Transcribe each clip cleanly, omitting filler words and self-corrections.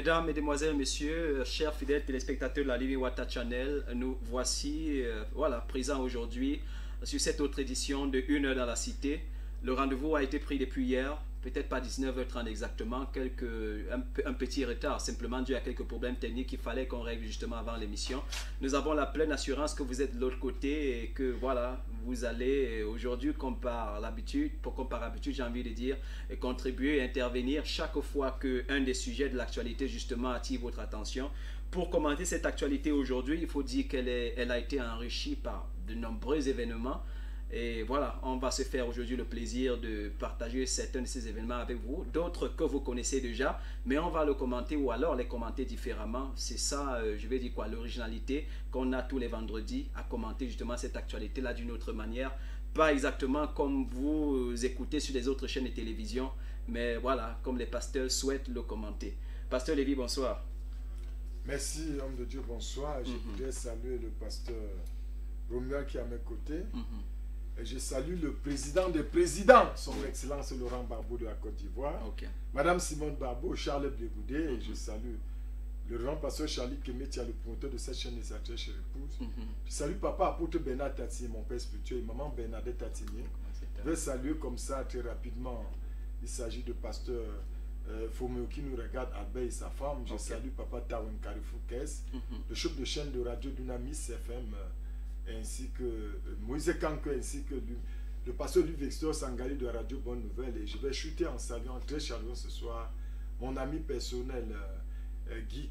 Mesdames, Mesdemoiselles, Messieurs, chers fidèles téléspectateurs de la Living Water Channel, nous voici voilà, présents aujourd'hui sur cette autre édition de 1 heure dans la cité. Le rendez-vous a été pris depuis hier, peut-être pas 19h30 exactement, un petit retard, simplement dû à quelques problèmes techniques qu'il fallait qu'on règle justement avant l'émission. Nous avons la pleine assurance que vous êtes de l'autre côté et que voilà, vous allez aujourd'hui, comme par habitude, j'ai envie de dire, contribuer et intervenir chaque fois qu'un des sujets de l'actualité justement attire votre attention. Pour commenter cette actualité aujourd'hui, il faut dire qu'elle a été enrichie par de nombreux événements. Et voilà, on va se faire aujourd'hui le plaisir de partager certains de ces événements avec vous, d'autres que vous connaissez déjà, mais on va le commenter ou alors les commenter différemment. C'est ça, je vais dire quoi, l'originalité qu'on a tous les vendredis à commenter justement cette actualité-là d'une autre manière. Pas exactement comme vous écoutez sur les autres chaînes de télévision, mais voilà, comme les pasteurs souhaitent le commenter. Pasteur Lévy, bonsoir. Merci, homme de Dieu, bonsoir. Je voudrais saluer le pasteur Romuald qui est à mes côtés. Et je salue le président des présidents, son Excellence Laurent Gbagbo de la Côte d'Ivoire, Madame Simone Gbagbo, Charles Blegoudé, et je salue le grand pasteur Charlie Kemetia, le promoteur de cette chaîne des acteurs chez l'épouse. Je salue papa apôtre Bernard Tatinier, mon père spirituel, et maman Bernadette Tatinier. Je vais saluer comme ça très rapidement. Il s'agit de pasteur Fomeo qui nous regarde, Albert et sa femme. Je salue papa Tawen Carrefour Kess, le chef de chaîne de radio Dunamis FM, ainsi que Moïse Kanke, ainsi que le pasteur Louis Vextor Sangali de la radio Bonne Nouvelle. Et je vais chuter en saluant très chaleureusement ce soir mon ami personnel Guy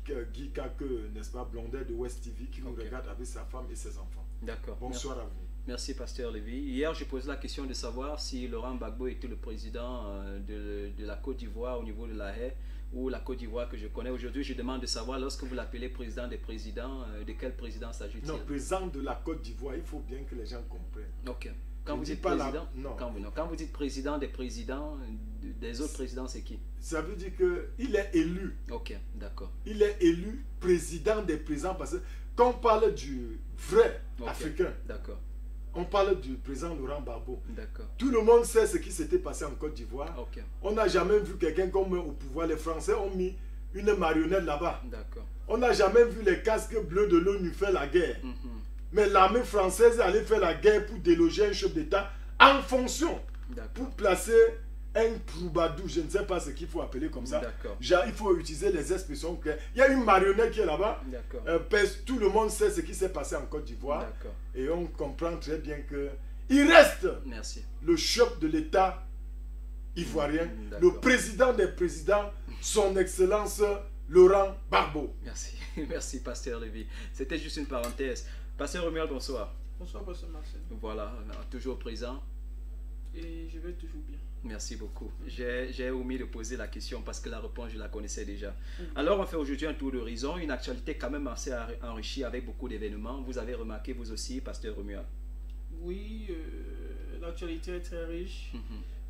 Kake, n'est-ce pas, Blondet de West TV, qui nous regarde avec sa femme et ses enfants. D'accord. Bonsoir à vous. Merci pasteur Lévy. Hier, je posais la question de savoir si Laurent Gbagbo était le président de la Côte d'Ivoire au niveau de la Haye, ou la Côte d'Ivoire que je connais. Aujourd'hui, je demande de savoir, lorsque vous l'appelez président des présidents, de quel président s'agit-il? Non, président de la Côte d'Ivoire, il faut bien que les gens comprennent. Ok. Quand vous dites président, quand vous dites président des présidents, des autres présidents, c'est qui? Ça veut dire qu'il est élu. Ok, d'accord. Il est élu président des présidents, parce que quand on parle du vrai Africain, d'accord, on parle du président Laurent Gbagbo. D'accord. Tout le monde sait ce qui s'était passé en Côte d'Ivoire. Okay. On n'a jamais vu quelqu'un comme au pouvoir. Les Français ont mis une marionnette là-bas. D'accord. On n'a jamais vu les casques bleus de l'ONU faire la guerre. Mais l'armée française allait faire la guerre pour déloger un chef d'État en fonction. Pour placer un troubadour, je ne sais pas ce qu'il faut appeler comme ça. Genre, il faut utiliser les expressions claires. Il y a une marionnette qui est là-bas. Tout le monde sait ce qui s'est passé en Côte d'Ivoire. Et on comprend très bien que il reste le chef de l'État ivoirien, le président des présidents, son Excellence Laurent Gbagbo. Merci, merci pasteur Lévy. C'était juste une parenthèse. Pasteur Romuald, bonsoir. Bonsoir pasteur Marcel. Voilà, toujours présent. Et je vais toujours bien. Merci beaucoup. J'ai omis de poser la question parce que la réponse, je la connaissais déjà. Alors, on fait aujourd'hui un tour d'horizon, une actualité quand même assez enrichie avec beaucoup d'événements. Vous avez remarqué, vous aussi, pasteur Romuald? Oui, l'actualité est très riche.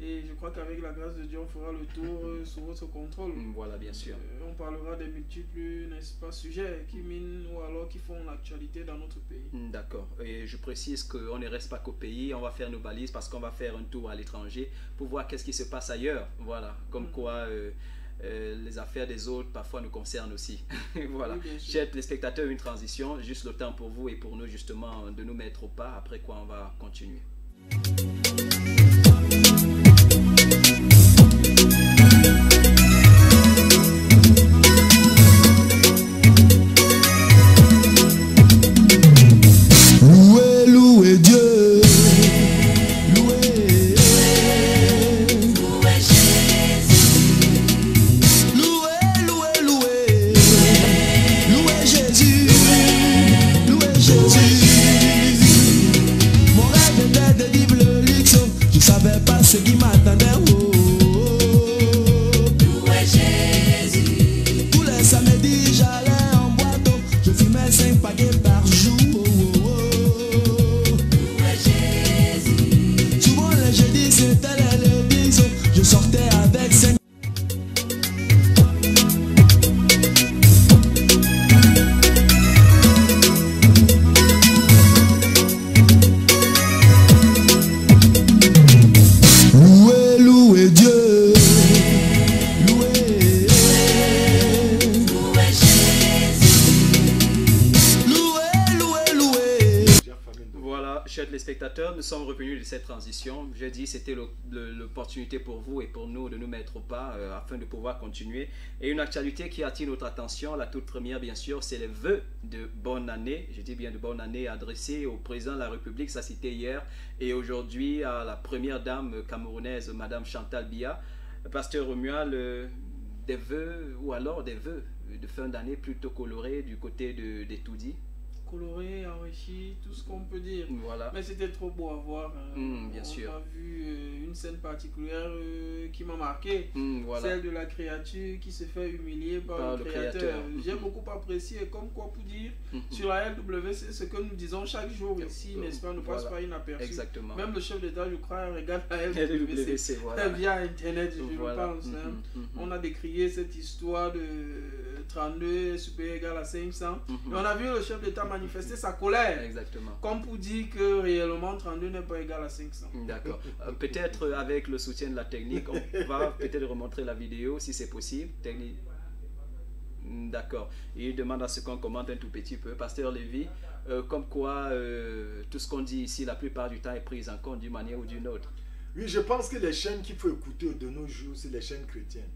Et je crois qu'avec la grâce de Dieu, on fera le tour sous votre contrôle. Voilà, bien sûr. On parlera des multiples, n'est-ce pas, sujets qui minent ou alors qui font l'actualité dans notre pays. D'accord. Et je précise qu'on ne reste pas qu'au pays. On va faire nos balises parce qu'on va faire un tour à l'étranger pour voir qu'est-ce qui se passe ailleurs. Voilà. Comme quoi les affaires des autres parfois nous concernent aussi. Voilà. Oui, chers téléspectateurs, une transition. Juste le temps pour vous et pour nous justement de nous mettre au pas. Après quoi, on va continuer. Louez Dieu, louez Jésus, louez Jésus, louez Jésus. Mon rêve était téléspectateurs, nous sommes revenus de cette transition. Je dis c'était l'opportunité pour vous et pour nous de nous mettre au pas afin de pouvoir continuer. Et une actualité qui attire notre attention, la toute première bien sûr, c'est les vœux de bonne année. Je dis bien de bonne année adressés au président de la République, ça c'était hier, et aujourd'hui à la première dame camerounaise, Madame Chantal Biya. Pasteur Romuald, des vœux ou alors des vœux de fin d'année plutôt colorés du côté des Toudi. Coloré, enrichi, tout ce qu'on peut dire. Voilà. Mais c'était trop beau à voir. Bien sûr. On a vu une scène particulière qui m'a marqué. Voilà. Celle de la créature qui se fait humilier par le créateur. J'ai beaucoup apprécié, comme quoi pour dire, sur la LW, c'est ce que nous disons chaque jour ici, n'est-ce pas, ne passe pas inaperçu. Exactement. Même le chef d'État, je crois, regarde la LWC, voilà. Via Internet, je pense. On a décrié cette histoire de 32 supérieur égal à 500. Et on a vu le chef d'État manifester sa colère. Exactement. Comme pour dire que réellement 32 n'est pas égal à 500. D'accord. Peut-être avec le soutien de la technique, on va peut-être remontrer la vidéo si c'est possible. Technique. D'accord. Il demande à ce qu'on commente un tout petit peu. Pasteur Lévy, comme quoi tout ce qu'on dit ici, la plupart du temps est pris en compte d'une manière ou d'une autre. Oui, je pense que les chaînes qu'il faut écouter de nos jours, c'est les chaînes chrétiennes.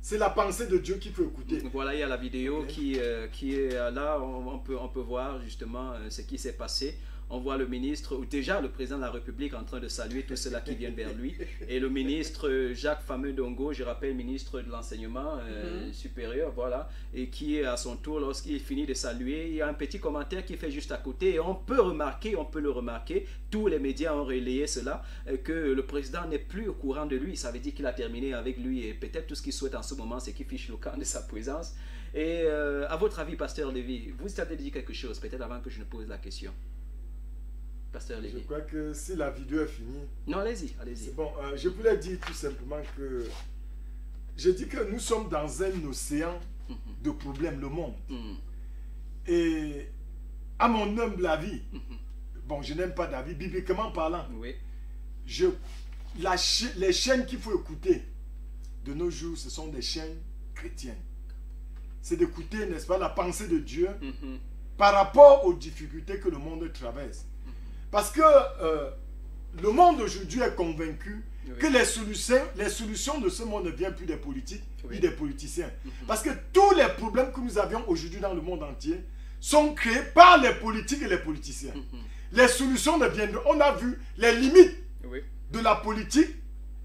C'est la pensée de Dieu qu'il faut écouter. Voilà, il y a la vidéo qui est là. On peut voir justement ce qui s'est passé. On voit le ministre, ou déjà le président de la République en train de saluer tous ceux-là qui viennent vers lui. Et le ministre Jacques Fameux-Dongo, je rappelle, ministre de l'enseignement supérieur, voilà, et qui à son tour, lorsqu'il finit de saluer, il y a un petit commentaire qui fait juste à côté. Et on peut le remarquer, tous les médias ont relayé cela, que le président n'est plus au courant de lui. Ça veut dire qu'il a terminé avec lui. Et peut-être tout ce qu'il souhaite en ce moment, c'est qu'il fiche le camp de sa présence. Et à votre avis, Pasteur Lévy, vous avez dit quelque chose, peut-être avant que je ne pose la question. Pasteur Lévy. Je crois que si la vidéo est finie... Non, allez-y, allez-y. Bon, je voulais dire tout simplement que... Je dis que nous sommes dans un océan de problèmes, le monde. Et à mon humble avis, bon, je n'aime pas d'avis, bibliquement parlant, oui. Les chaînes qu'il faut écouter de nos jours, ce sont des chaînes chrétiennes. C'est d'écouter, n'est-ce pas, la pensée de Dieu par rapport aux difficultés que le monde traverse. Parce que le monde aujourd'hui est convaincu que les solutions de ce monde ne viennent plus des politiques ni des politiciens. Parce que tous les problèmes que nous avions aujourd'hui dans le monde entier sont créés par les politiques et les politiciens. Les solutions ne viennent... On a vu les limites de la politique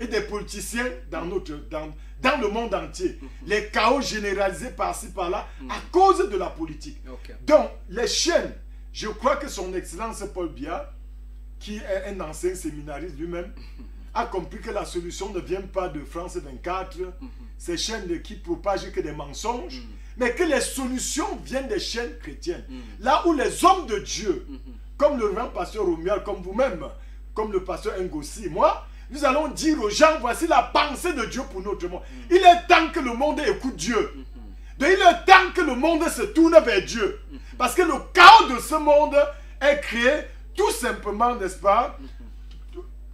et des politiciens dans le monde entier. Les chaos généralisés par-ci par-là à cause de la politique. Donc, les chaînes, je crois que son Excellence Paul Biya, qui est un ancien séminariste lui-même, a compris que la solution ne vient pas de France 24, ces chaînes qui propagent que des mensonges, mais que les solutions viennent des chaînes chrétiennes. Là où les hommes de Dieu, comme le grand pasteur Romuald, comme vous-même, comme le pasteur Ngossi, moi, nous allons dire aux gens, voici la pensée de Dieu pour notre monde. Il est temps que le monde écoute Dieu. Donc, il est temps que le monde se tourne vers Dieu. Parce que le chaos de ce monde est créé tout simplement, n'est-ce pas,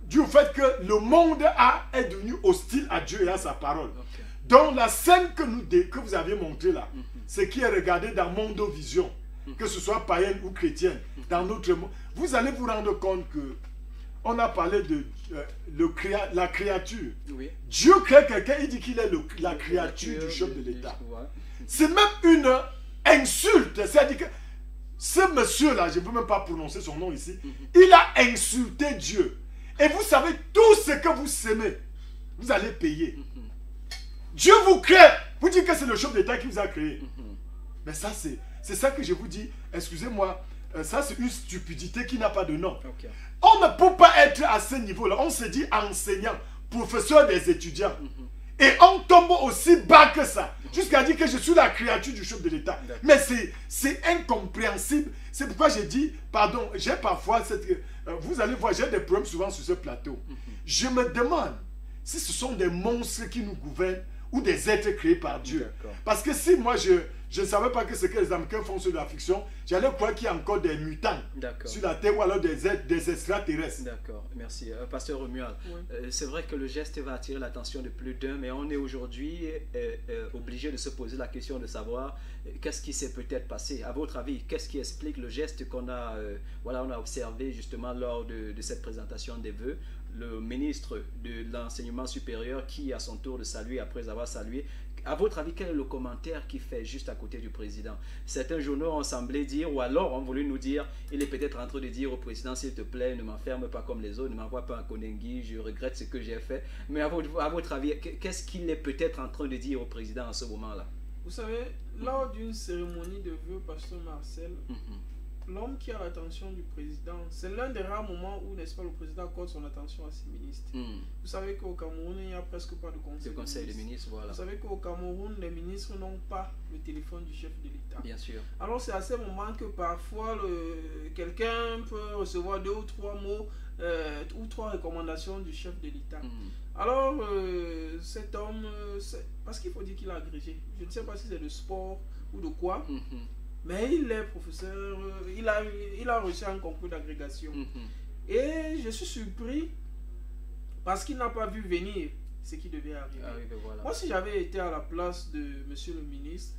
du fait que le monde est devenu hostile à Dieu et à sa parole. Donc la scène que vous aviez montrée là, ce qui est regardé dans Mondovision, que ce soit païenne ou chrétienne, dans notre monde, vous allez vous rendre compte que on a parlé de la créature. Dieu crée quelqu'un, il dit qu'il est la créature du chef de l'État. C'est même une insulte, c'est-à-dire que ce monsieur-là, je ne peux même pas prononcer son nom ici, il a insulté Dieu. Et vous savez, tout ce que vous semez, vous allez payer. Dieu vous crée. Vous dites que c'est le chef d'État qui vous a créé. Mais ça, c'est ça que je vous dis. Excusez-moi, ça c'est une stupidité qui n'a pas de nom. On ne peut pas être à ce niveau-là. On se dit enseignant, professeur des étudiants. Et on tombe aussi bas que ça. Jusqu'à dire que je suis la créature du chef de l'État. Mais c'est incompréhensible. C'est pourquoi j'ai dit, pardon, j'ai parfois vous allez voir, j'ai des problèmes souvent sur ce plateau. Je me demande si ce sont des monstres qui nous gouvernent ou des êtres créés par Dieu. Parce que si moi je ne savais pas que ce que les Américains font sur la fiction, j'allais croire qu'il y a encore des mutants sur la terre ou alors des extraterrestres. D'accord, merci. Pasteur Romuald, c'est vrai que le geste va attirer l'attention de plus d'un, mais on est aujourd'hui obligé de se poser la question de savoir qu'est-ce qui s'est peut-être passé. À votre avis, qu'est-ce qui explique le geste qu'on a, on a observé justement lors de cette présentation des vœux? Le ministre de l'enseignement supérieur qui, à son tour de saluer après avoir salué. À votre avis, quel est le commentaire qui fait juste à côté du président? Certains journaux ont semblé dire, ou alors ont voulu nous dire, il est peut-être en train de dire au président, s'il te plaît, ne m'enferme pas comme les autres, ne m'envoie pas en Konengi, je regrette ce que j'ai fait. Mais à votre avis, qu'est-ce qu'il est peut-être en train de dire au président en ce moment-là? Vous savez, lors d'une cérémonie de vœux, Pasteur Marcel, l'homme qui a l'attention du président, c'est l'un des rares moments où, n'est-ce pas, le président accorde son attention à ses ministres. Vous savez qu'au Cameroun, il n'y a presque pas de conseil de ministres. Voilà. Vous savez qu'au Cameroun, les ministres n'ont pas le téléphone du chef de l'État. Bien sûr. Alors c'est à ce moment que parfois quelqu'un peut recevoir 2 ou 3 mots ou 3 recommandations du chef de l'État. Alors cet homme, parce qu'il faut dire qu'il a agrégé, je ne sais pas si c'est de sport ou de quoi, mais il est professeur, il a reçu un concours d'agrégation. Et je suis surpris parce qu'il n'a pas vu venir ce qui devait arriver. Voilà. Moi, si j'avais été à la place de monsieur le ministre,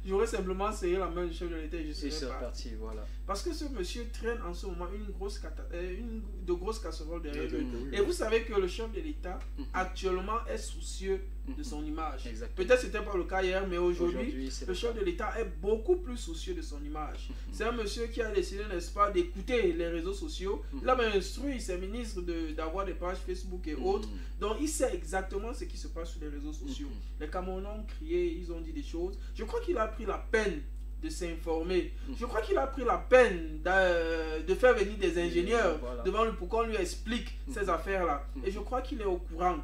j'aurais simplement serré la main du chef de l'État et je serais parti. Voilà. Parce que ce monsieur traîne en ce moment de grosses casseroles derrière lui. Et vous savez que le chef de l'État actuellement est soucieux de son image. Peut-être c'était pas le cas hier, mais aujourd'hui le chef de l'État est beaucoup plus soucieux de son image. C'est un monsieur qui a décidé, n'est-ce pas, d'écouter les réseaux sociaux. Il a même instruit ses ministres d'avoir des pages Facebook et autres. Donc il sait exactement ce qui se passe sur les réseaux sociaux. Les Camerounais ont crié, ils ont dit des choses. Je crois qu'il a pris la peine de s'informer. Je crois qu'il a pris la peine de faire venir des ingénieurs devant lui pour qu'on lui explique ces affaires-là. Et je crois qu'il est au courant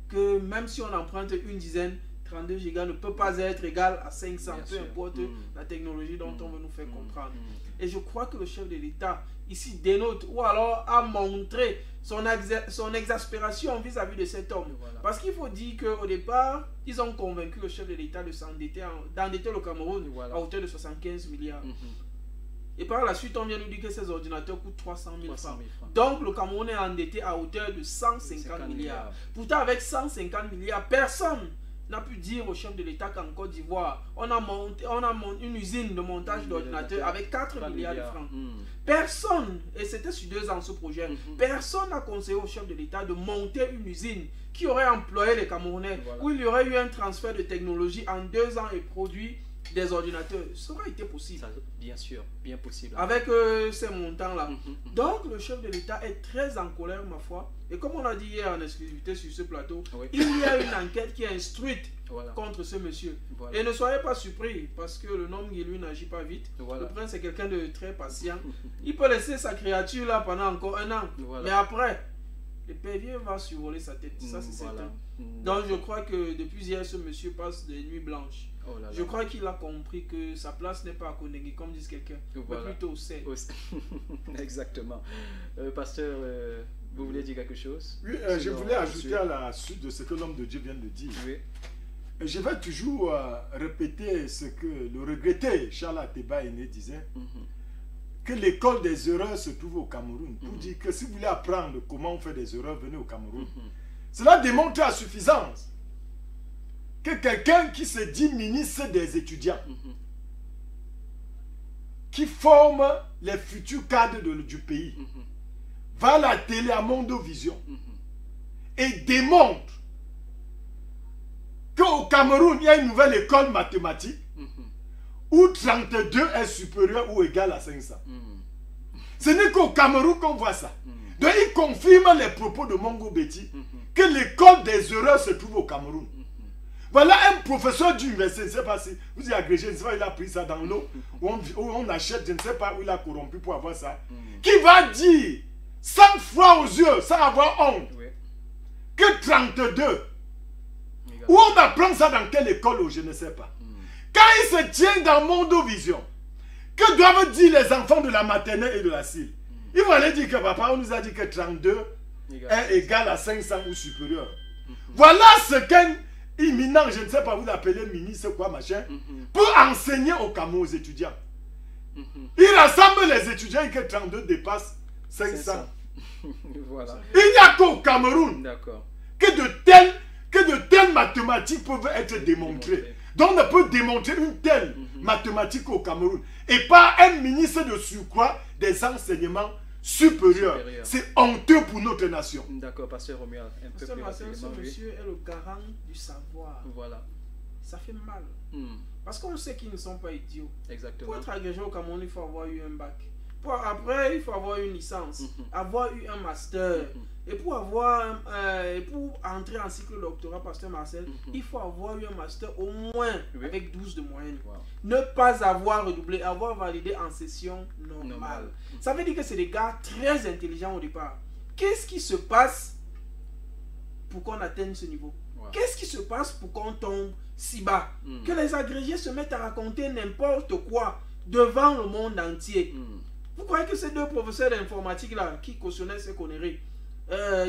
que même si on emprunte une dizaine, 32 gigas ne peut pas être égal à 500, peu importe la technologie dont on veut nous faire comprendre. Et je crois que le chef de l'État ici dénote ou alors a montré son exaspération vis-à-vis de cet homme. Parce qu'il faut dire qu'au départ, ils ont convaincu le chef de l'État de s'endetter, d'endetter le Cameroun à hauteur de 75 milliards. Et par la suite, on vient nous dire que ces ordinateurs coûtent 300 000 francs. Donc le Cameroun est endetté à hauteur de 150 milliards. Pourtant, avec 150 milliards, personne n'a pu dire au chef de l'État qu'en Côte d'Ivoire, on a monté une usine de montage d'ordinateurs avec 4 milliards de francs. Personne, et c'était sur 2 ans ce projet, personne n'a conseillé au chef de l'État de monter une usine qui aurait employé les Camerounais, où il y aurait eu un transfert de technologie en 2 ans et produit des ordinateurs. Ça aurait été possible. Bien sûr, bien possible. Avec ces montants-là. Donc le chef de l'État est très en colère, ma foi. Et comme on a dit hier en exclusivité sur ce plateau, il y a une enquête qui est instruite contre ce monsieur. Et ne soyez pas surpris, parce que le nom lui n'agit pas vite. Le prince est quelqu'un de très patient. Il peut laisser sa créature là pendant encore 1 an. Mais après, le pévier va survoler sa tête. Ça, c'est certain. Donc je crois que depuis hier, ce monsieur passe des nuits blanches. Je crois qu'il a compris que sa place n'est pas à Konengi, comme disent quelqu'un, mais plutôt au sein. Exactement. Pasteur, vous voulez dire quelque chose? Oui, je voulais ajouter à la suite de ce que l'homme de Dieu vient de dire. Je vais toujours répéter ce que le regretté Charles Ateba Aîné disait, que l'école des erreurs se trouve au Cameroun. Pour dire que si vous voulez apprendre comment on fait des erreurs, venez au Cameroun. Cela démontre à suffisance que quelqu'un qui se dit ministre des étudiants, qui forme les futurs cadres du pays, va à la télé à Mondovision et démontre qu'au Cameroun, il y a une nouvelle école mathématique où 32 est supérieur ou égal à 500. Ce n'est qu'au Cameroun qu'on voit ça. Donc il confirme les propos de Mongo Betty que l'école des erreurs se trouve au Cameroun. Voilà un professeur d'université, je ne sais pas si vous y agrégé, je ne sais pas, il a pris ça dans l'eau, où on achète, je ne sais pas où il a corrompu pour avoir ça, qui va dire, sans foi aux yeux, sans avoir honte, que 32, où on apprend ça dans quelle école, je ne sais pas. Quand il se tient dans Mondovision, que doivent dire les enfants de la maternelle et de la CIL? Ils vont aller dire que papa, on nous a dit que 32 est égal à 500 ou supérieur. Voilà ce qu'un imminent, je ne sais pas, vous l'appelez ministre, quoi, machin, pour enseigner au Cameroun, aux étudiants. Il rassemble les étudiants et que 32 dépassent 500. Voilà. Il n'y a qu'au Cameroun que de telles mathématiques peuvent être démontrées. Donc on peut démontrer une telle mathématique au Cameroun. Et pas un ministre de surcroît des enseignements supérieurs. C'est honteux pour notre nation. D'accord, pasteur Romuald. Pasteur Marcel, ce monsieur est le garant du savoir. Voilà. Ça fait mal. Parce qu'on sait qu'ils ne sont pas idiots. Exactement. Pour être agrégé au Cameroun, il faut avoir eu un bac. Après, il faut avoir une licence, avoir eu un master. Et pour entrer en cycle doctorat, pasteur Marcel, il faut avoir eu un master au moins avec 12 de moyenne. Ne pas avoir redoublé, avoir validé en session normale. Ça veut dire que c'est des gars très intelligents au départ. Qu'est-ce qui se passe pour qu'on atteigne ce niveau? Qu'est-ce qui se passe pour qu'on tombe si bas? Que les agrégés se mettent à raconter n'importe quoi devant le monde entier. Vous croyez que ces deux professeurs d'informatique là, qui cautionnaient ces conneries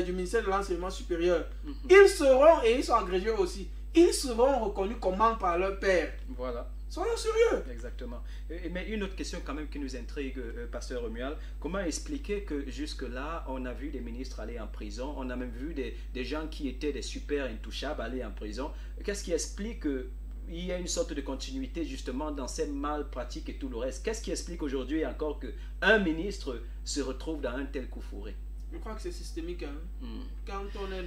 du ministère de l'enseignement supérieur, ils seront, et ils sont agrégés aussi, ils seront reconnus comment par leur père? Voilà. Soyons sérieux. Exactement. Mais une autre question quand même qui nous intrigue, pasteur Romuald, comment expliquer que jusque-là, on a vu des ministres aller en prison, on a même vu des gens qui étaient des super intouchables aller en prison. Qu'est-ce qui explique que il y a une sorte de continuité justement dans ces mal pratiques et tout le reste? Qu'est-ce qui explique aujourd'hui encore qu'un ministre se retrouve dans un tel coup fourré? Je crois que c'est systémique. Quand on est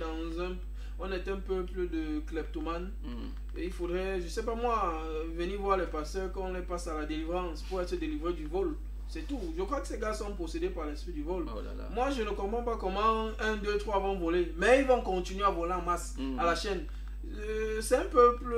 on est un peuple de kleptomanes, et il faudrait, je sais pas moi, venir voir les pasteurs qu'on les passe à la délivrance pour être délivrés du vol. C'est tout. Je crois que ces gars sont possédés par l'esprit du vol. Oh là là. Moi, je ne comprends pas comment 1, 2, 3 vont voler. Mais ils vont continuer à voler en masse à la chaîne. C'est un peuple,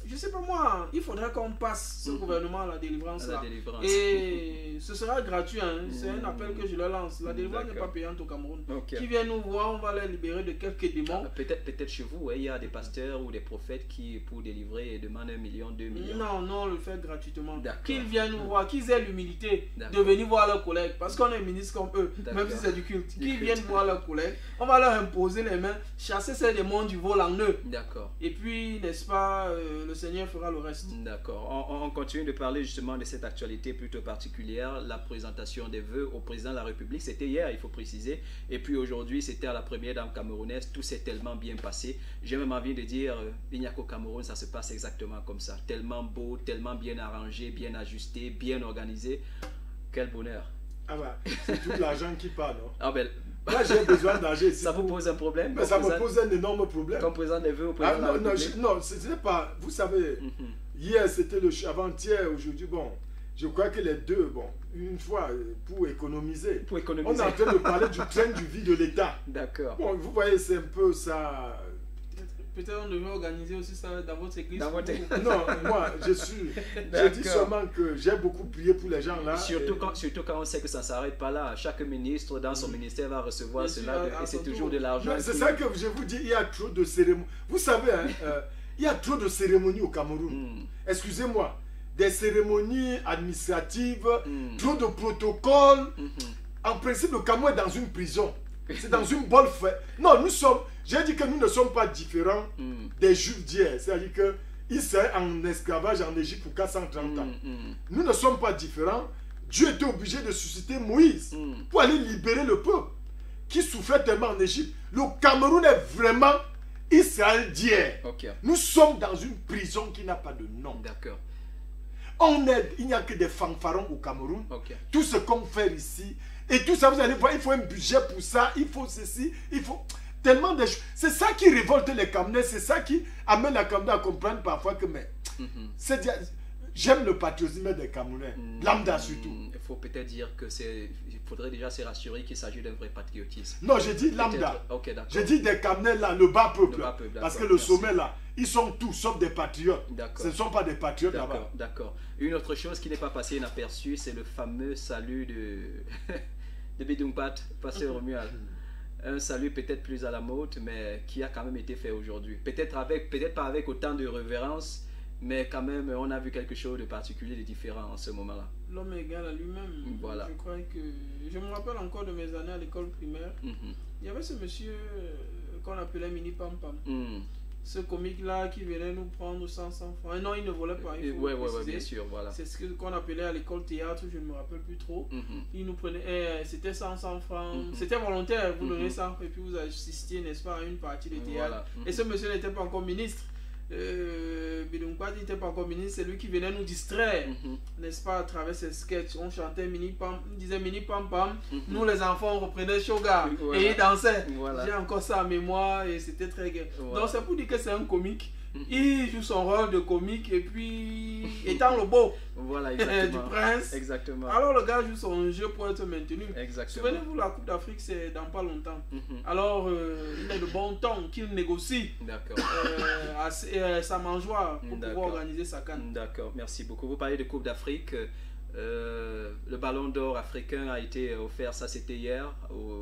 je sais pas moi, il faudrait qu'on passe ce gouvernement à la délivrance, là. Et ce sera gratuit, hein. C'est un appel que je leur lance. La délivrance n'est pas payante au Cameroun. Qui viennent nous voir, on va les libérer de quelques démons. Peut-être chez vous, il y a des pasteurs ou des prophètes qui, pour délivrer, demandent 1 million, 2 millions. Non, on le fait gratuitement. Qu'ils viennent nous voir, qu'ils aient l'humilité de venir voir leurs collègues, parce qu'on est ministre comme eux, même si c'est du culte. Qu'ils viennent voir leurs collègues, on va leur imposer les mains, chasser ces démons du vol en eux. Et puis, n'est-ce pas, le Seigneur fera le reste. D'accord. On continue de parler justement de cette actualité plutôt particulière. La présentation des vœux au président de la République, c'était hier, il faut préciser. Et puis aujourd'hui, c'était à la première dame camerounaise. Tout s'est tellement bien passé. J'ai même envie de dire, il n'y a qu'au Cameroun, ça se passe exactement comme ça. Tellement beau, tellement bien arrangé, bien ajusté, bien organisé. Quel bonheur. Ah bah, c'est tout l'argent qui part, non? Ah ben... Moi, j'ai besoin d'argent. Ça vous pose un problème? Mais ça me pose un énorme problème. Comme président des vœux au président de la République? Non, ce n'est pas... Vous savez, hier, c'était le... Avant-hier, aujourd'hui, bon, je crois que les deux, bon, une fois, pour économiser. On est en train de parler du train du vie de l'État. D'accord. Bon, vous voyez, c'est un peu ça... Peut-être on devrait organiser aussi ça dans votre église. Non, moi, je dis seulement que j'ai beaucoup prié pour les gens là. Surtout quand on sait que ça ne s'arrête pas là. Chaque ministre dans son ministère va recevoir cela et c'est toujours de l'argent. C'est ça que je vous dis, il y a trop de cérémonies. Vous savez, hein, il y a trop de cérémonies au Cameroun. Excusez-moi. Des cérémonies administratives, trop de protocoles. En principe, le Cameroun est dans une prison. C'est dans une bonne fête. Non, j'ai dit que nous ne sommes pas différents des Juifs d'hier. C'est-à-dire qu'ils sont en esclavage en Égypte pour 430 ans. Nous ne sommes pas différents. Dieu était obligé de susciter Moïse pour aller libérer le peuple qui souffrait tellement en Égypte. Le Cameroun est vraiment Israël d'hier. Nous sommes dans une prison qui n'a pas de nom. D'accord. Il n'y a que des fanfarons au Cameroun. Tout ce qu'on fait ici, et tout ça, vous allez voir, il faut un budget pour ça, il faut ceci, il faut tellement de choses. C'est ça qui révolte les Camerounais, c'est ça qui amène les Camerounais à comprendre parfois que, mais, j'aime le patriotisme des Camerounais, lambda surtout. Il faut peut-être dire que il faudrait déjà se rassurer qu'il s'agit d'un vrai patriotisme. Non, j'ai dit lambda. J'ai dit des Camerounais là, le bas peuple. Parce que le sommet là, ils sont tous sauf des patriotes. Ce ne sont pas des patriotes là-bas. D'accord. Une autre chose qui n'est pas passée inaperçue, c'est le fameux salut de Bidumpat, pasteur Romuald. Un salut peut-être plus à la mode, mais qui a quand même été fait aujourd'hui. Peut-être pas avec autant de révérence, mais quand même, on a vu quelque chose de particulier, de différent en ce moment-là. L'homme est égal à lui-même. Voilà. Je crois que... Je me rappelle encore de mes années à l'école primaire. Il y avait ce monsieur qu'on appelait Mini Pam Pam. ce comique-là qui venait nous prendre 100 francs. Non, il ne volait pas. Oui, bien sûr, voilà. C'est ce qu'on appelait à l'école théâtre, je ne me rappelle plus trop. Il nous prenait, c'était 100 francs. C'était volontaire, vous donnez ça, et puis vous assistiez, n'est-ce pas, à une partie de théâtre. Voilà. Et ce monsieur n'était pas encore ministre. Bidounkwa n'était pas encore ministre, c'est lui qui venait nous distraire, n'est-ce pas, à travers ses sketchs. On chantait mini pam, on disait mini pam pam. Nous les enfants on reprenait Shoga et ils dansaient. J'ai encore ça en mémoire et c'était très gai. Donc c'est pour dire que c'est un comique. Il joue son rôle de comique et puis étant le beau du prince. Exactement. Alors le gars joue son jeu pour être maintenu. Exactement. Souvenez-vous, la Coupe d'Afrique c'est dans pas longtemps. Alors il est de bon temps qu'il négocie sa mangeoire pour pouvoir organiser sa canne. D'accord, merci beaucoup. Vous parlez de Coupe d'Afrique. Le ballon d'or africain a été offert, ça c'était hier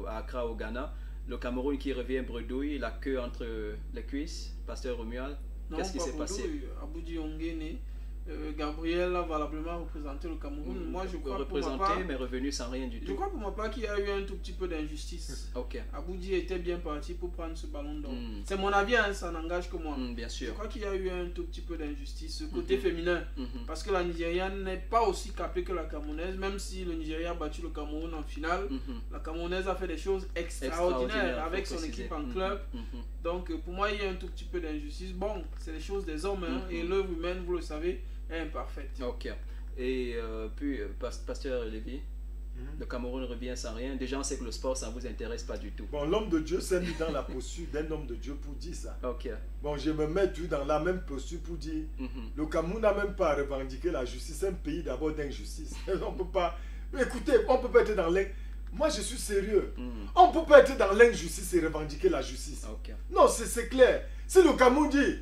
à Accra au Ghana. Le Cameroun qui revient bredouille, la queue entre les cuisses, Pasteur Romuald. Qu'est-ce qui s'est passé? Aboudi Ongene, Gabriel a valablement représenté le Cameroun. Moi, je crois représenté, pour ma part, mais revenu sans rien du tout. Je crois pour ma part qu'il y a eu un tout petit peu d'injustice. Aboudi était bien parti pour prendre ce ballon d'or. C'est mon avis, hein, ça n'engage que moi. Bien sûr. Je crois qu'il y a eu un tout petit peu d'injustice, ce côté féminin. Parce que la Nigériane n'est pas aussi capée que la Camerounaise, même si le Nigeria a battu le Cameroun en finale. La Camerounaise a fait des choses extraordinaires avec son équipe en club. Donc pour moi, il y a un tout petit peu d'injustice. Bon, c'est les choses des hommes, hein, et l'œuvre humaine, vous le savez, est imparfaite. Ok. Et puis, Pasteur Lévy, le Cameroun revient sans rien. Déjà, on sait que le sport, ça ne vous intéresse pas du tout. Bon, l'homme de Dieu s'est mis dans la posture d'un homme de Dieu pour dire ça. Ok. Bon, je me mets tout dans la même posture pour dire le Cameroun n'a même pas à revendiquer la justice. C'est un pays d'abord d'injustice. On peut pas. Écoutez, on peut pas être dans moi, je suis sérieux. On ne peut pas être dans l'injustice et revendiquer la justice. Non, c'est clair. Si le Cameroun dit,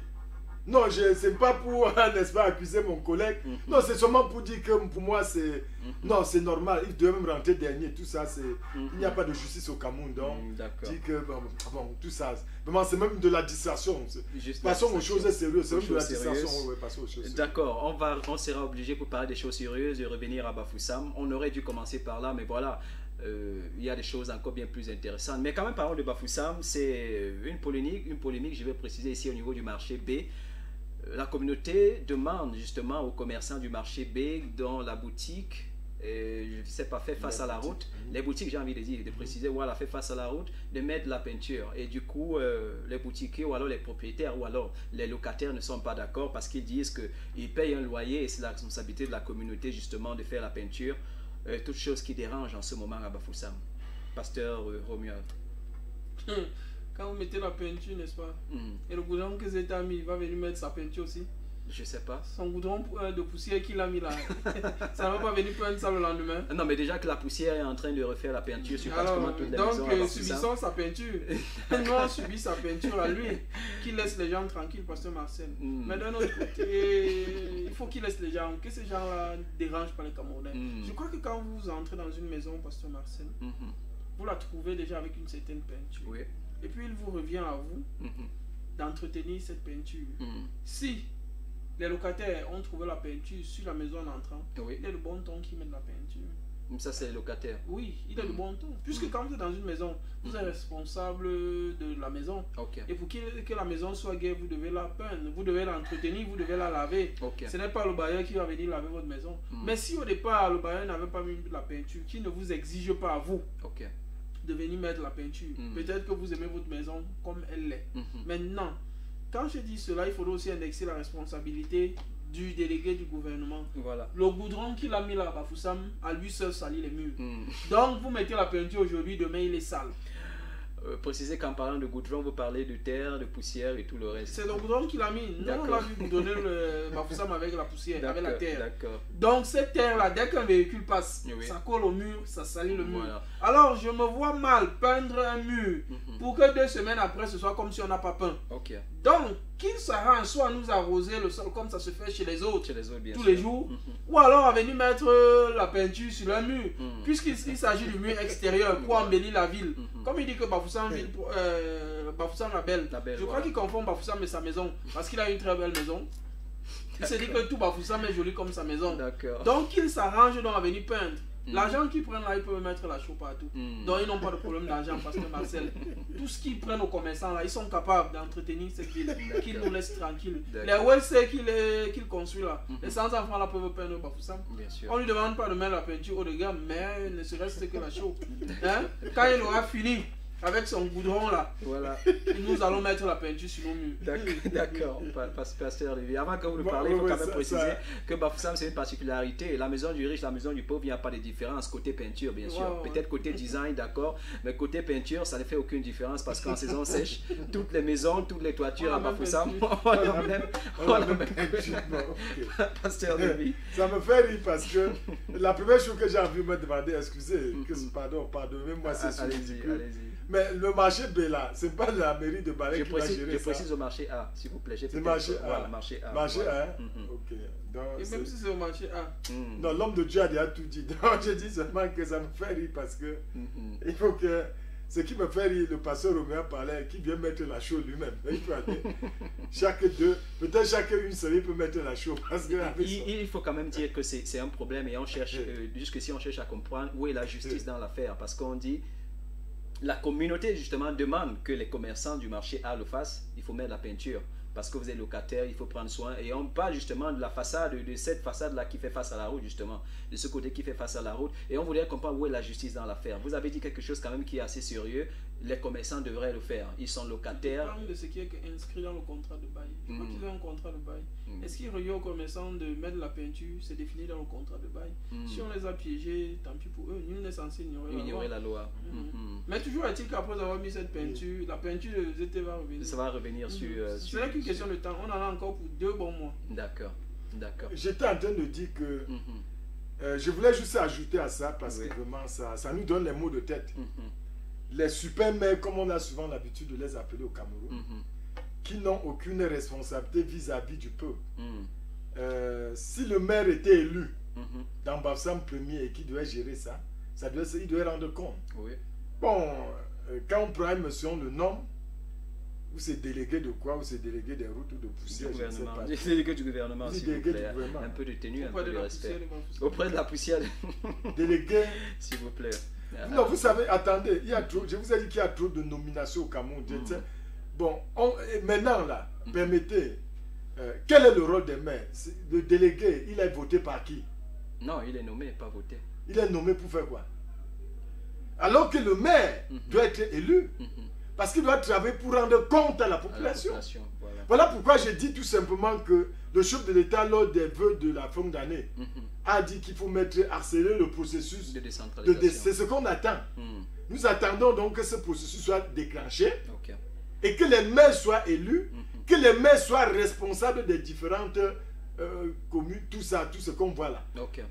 non, ce n'est pas pour, n'est-ce pas, accuser mon collègue. Non, c'est seulement pour dire que pour moi, c'est non, c'est normal. Il doit même rentrer dernier. Tout ça, il n'y a pas de justice au Cameroun. Donc, dit que, bon, tout ça, vraiment, c'est même de la distraction. Passons aux choses sérieuses. C'est même de la distraction. Passons aux choses. D'accord, on sera obligé pour parler des choses sérieuses de revenir à Bafoussam. On aurait dû commencer par là, mais voilà. Il y a des choses encore bien plus intéressantes. Mais quand même, parlons de Bafoussam, c'est une polémique, je vais préciser ici au niveau du marché B. La communauté demande justement aux commerçants du marché B dans la boutique, je ne sais pas, fait face à la route, les boutiques, j'ai envie de dire, de préciser, voilà, fait face à la route, de mettre la peinture. Et du coup, les boutiquiers ou alors les propriétaires ou alors les locataires ne sont pas d'accord parce qu'ils disent qu'ils payent un loyer et c'est la responsabilité de la communauté justement de faire la peinture. Toute chose qui dérange en ce moment à Bafoussam. Pasteur Romuald. Quand vous mettez la peinture, n'est-ce pas? Et le goudron que cet ami va venir mettre sa peinture aussi. Je sais pas. Son goudron de poussière qu'il a mis là, ça ne va pas venir prendre ça le lendemain. Non, mais déjà que la poussière est en train de refaire la peinture sur pratiquement toutes les maisons. Donc, subissons sa peinture. Nous, on subit sa peinture à lui, qui laisse les gens tranquilles, Pasteur Marcel. Mais d'un autre côté, il faut qu'il laisse les gens, que ces gens-là ne dérangent pas les Camerounais. Je crois que quand vous entrez dans une maison, Pasteur Marcel, vous la trouvez déjà avec une certaine peinture. Oui. Et puis, il vous revient à vous d'entretenir cette peinture. Si les locataires ont trouvé la peinture sur la maison en entrant, il est de bon ton qu'ils mettent la peinture. Ça, c'est les locataires. Oui, il est de bon ton. Puisque quand vous êtes dans une maison, vous êtes responsable de la maison. Et pour que la maison soit gaie, vous devez la peindre, vous devez l'entretenir, vous devez la laver. Ce n'est pas le bailleur qui va venir laver votre maison. Mais si au départ, le bailleur n'avait pas mis la peinture, qui ne vous exige pas à vous de venir mettre la peinture, peut-être que vous aimez votre maison comme elle l'est. Maintenant, quand je dis cela, il faudrait aussi indexer la responsabilité du délégué du gouvernement. Le goudron qu'il a mis là à Bafoussam, à lui seul salit les murs. Donc vous mettez la peinture aujourd'hui, demain il est sale. Précisez qu'en parlant de goudron, vous parlez de terre, de poussière et tout le reste. C'est le goudron qu'il a mis. Nous, on l'a vu goudronner le Bafoussam avec la poussière, avec la terre. Donc cette terre-là, dès qu'un véhicule passe, ça colle au mur, ça salit le mur. Alors je me vois mal peindre un mur pour que 2 semaines après, ce soit comme si on n'a pas peint. Donc, qu'il s'arrange soit à nous arroser le sol comme ça se fait chez les autres, tous les jours, ou alors à venir mettre la peinture sur le mur, puisqu'il s'agit du mur extérieur pour embellir la ville. Comme il dit que Bafoussam la belle, je crois qu'il confond Bafoussam et sa maison, parce qu'il a une très belle maison. Il se dit que tout Bafoussam est joli comme sa maison. Donc il s'arrange donc à venir peindre. L'argent qu'ils prennent là, ils peuvent mettre la chaux partout. Donc ils n'ont pas de problème d'argent, Pasteur Marcel. Tout ce qu'ils prennent aux commerçants là, ils sont capables d'entretenir cette ville, qu'ils nous laissent tranquilles. Les WC qu'ils construisent là, les 100 enfants là peuvent peindre Bafoussam. On ne lui demande pas de mettre la peinture haut de gamme, mais ne serait-ce que la chaux. Hein? Quand il aura fini avec son goudron là, voilà. Nous allons mettre la peinture sur nos murs. D'accord, Pasteur Lévy. Avant que vous nous parlez, il faut quand même préciser que Bafoussam c'est une particularité. La maison du riche, la maison du pauvre, il n'y a pas de différence côté peinture, bien sûr. Peut-être côté design, d'accord, mais côté peinture, ça ne fait aucune différence parce qu'en saison sèche, toutes les maisons, toutes les toitures à Bafoussam, on a la même peinture. Pasteur Lévy. Ça me fait rire parce que la première chose que j'ai envie de me demander, excusez, pardonnez-moi, c'est sûr. Allez-y. Mais le marché B là, ce n'est pas la mairie de Balais qui va gérer ça. Je précise au marché A, s'il vous plaît. C'est marché A. Voilà, marché A. Marché voilà. A, ok. Donc, et même si c'est au marché A. Non, l'homme de Dieu a déjà tout dit. Donc je dis seulement que ça me fait rire parce que il faut que... Ce qui me fait rire, le pasteur Romain parlait, qui vient mettre la chaux lui-même. Il peut aller chaque deux, peut-être chaque une semaine, il peut mettre la chaux. Parce que il faut quand même dire que c'est un problème et on cherche, jusqu'ici on cherche à comprendre où est la justice dans l'affaire. Parce qu'on dit, la communauté justement demande que les commerçants du marché A le fassent, il faut mettre la peinture. Parce que vous êtes locataire, il faut prendre soin. Et on parle justement de la façade, de cette façade-là qui fait face à la route, justement. De ce côté qui fait face à la route. Et on voudrait comprendre où est la justice dans l'affaire. Vous avez dit quelque chose quand même qui est assez sérieux. Les commerçants devraient le faire. Ils sont locataires. Parle de ce qui est inscrit dans le contrat de bail. Je crois qu'ils ont un contrat de bail. Est-ce qu'il revient aux commerçants de mettre la peinture? C'est défini dans le contrat de bail. Si on les a piégés, tant pis pour eux. Nul n'est censé ignorer la loi. Mais toujours est-il qu'après avoir mis cette peinture, la peinture de ZT va revenir. Ça va revenir sur... Ce n'est qu'une question de temps. On en a encore pour 2 bons mois. D'accord. J'étais en train de dire que... je voulais juste ajouter à ça parce que vraiment ça nous donne les mots de tête. Les super maires, comme on a souvent l'habitude de les appeler au Cameroun, qui n'ont aucune responsabilité vis-à-vis du peuple. Si le maire était élu dans Bafoussam premier et qui devait gérer ça, il devait rendre compte. Bon, quand on prend un monsieur, on le nomme, ou c'est délégué de quoi, ou c'est délégué des routes ou de poussière, je ne sais pas. Délégué du gouvernement, s'il vous plaît. Un peu de tenue, un peu de respect. Auprès de la poussière. Délégué. S'il vous plaît. Non, vous savez, attendez, il y a trop, je vous ai dit qu'il y a trop de nominations au Cameroun. Bon, maintenant là, permettez, quel est le rôle des maires? Le délégué, il est voté par qui? Non, il est nommé, pas voté. Il est nommé pour faire quoi? Alors que le maire doit être élu, parce qu'il doit travailler pour rendre compte à la population. Voilà pourquoi j'ai dit tout simplement que le chef de l'État, lors des vœux de la fin d'année, a dit qu'il faut accélérer le processus de décentralisation. C'est ce qu'on attend. Nous attendons donc que ce processus soit déclenché et que les maires soient élus, que les maires soient responsables des différentes communes, tout ce qu'on voit là.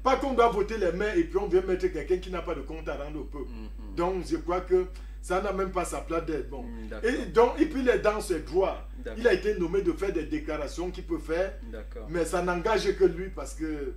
Pas qu'on doit voter les maires et puis on vient mettre quelqu'un qui n'a pas de compte à rendre au peuple. Donc je crois que ça n'a même pas sa place d'être. Bon. Et puis il est dans ses droits. Il a été nommé de faire des déclarations qu'il peut faire, mais ça n'engage que lui parce que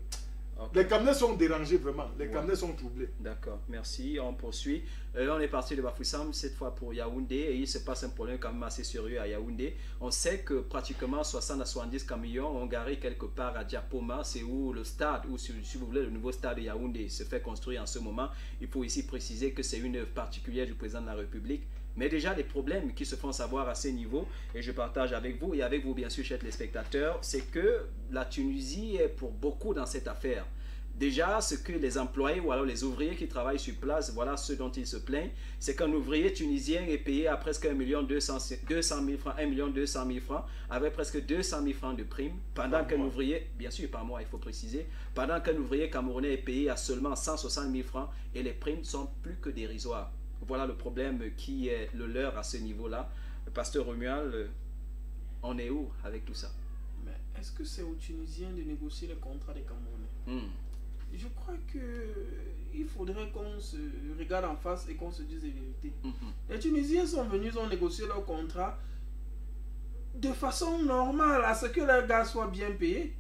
les Camerounais sont dérangés vraiment. Les Camerounais sont troublés. D'accord, merci. On poursuit. On est parti de Bafoussam, cette fois pour Yaoundé, et il se passe un problème quand même assez sérieux à Yaoundé. On sait que pratiquement 60 à 70 camions ont garé quelque part à Diapoma, c'est où le stade, ou si vous voulez, le nouveau stade de Yaoundé se fait construire en ce moment. Il faut ici préciser que c'est une œuvre particulière du président de la République. Mais déjà, des problèmes qui se font savoir à ces niveaux, et je partage avec vous, et avec vous bien sûr, chers téléspectateurs, c'est que la Tunisie est pour beaucoup dans cette affaire. Déjà, ce que les employés ou alors les ouvriers qui travaillent sur place, voilà ce dont ils se plaignent, c'est qu'un ouvrier tunisien est payé à presque 1 200 000 francs, 1 200 000 francs, avec presque 200 000 francs de prime, pendant qu'un ouvrier, bien sûr par mois il faut préciser, pendant qu'un ouvrier camerounais est payé à seulement 160 000 francs et les primes sont plus que dérisoires. Voilà le problème qui est le leur à ce niveau-là. Pasteur Romuald, on est où avec tout ça? Mais est-ce que c'est aux Tunisiens de négocier les contrats des Camerounais? Je crois qu'il faudrait qu'on se regarde en face et qu'on se dise la vérité. Les Tunisiens sont venus, ils ont négocié leur contrat de façon normale, à ce que les gars soient bien payés.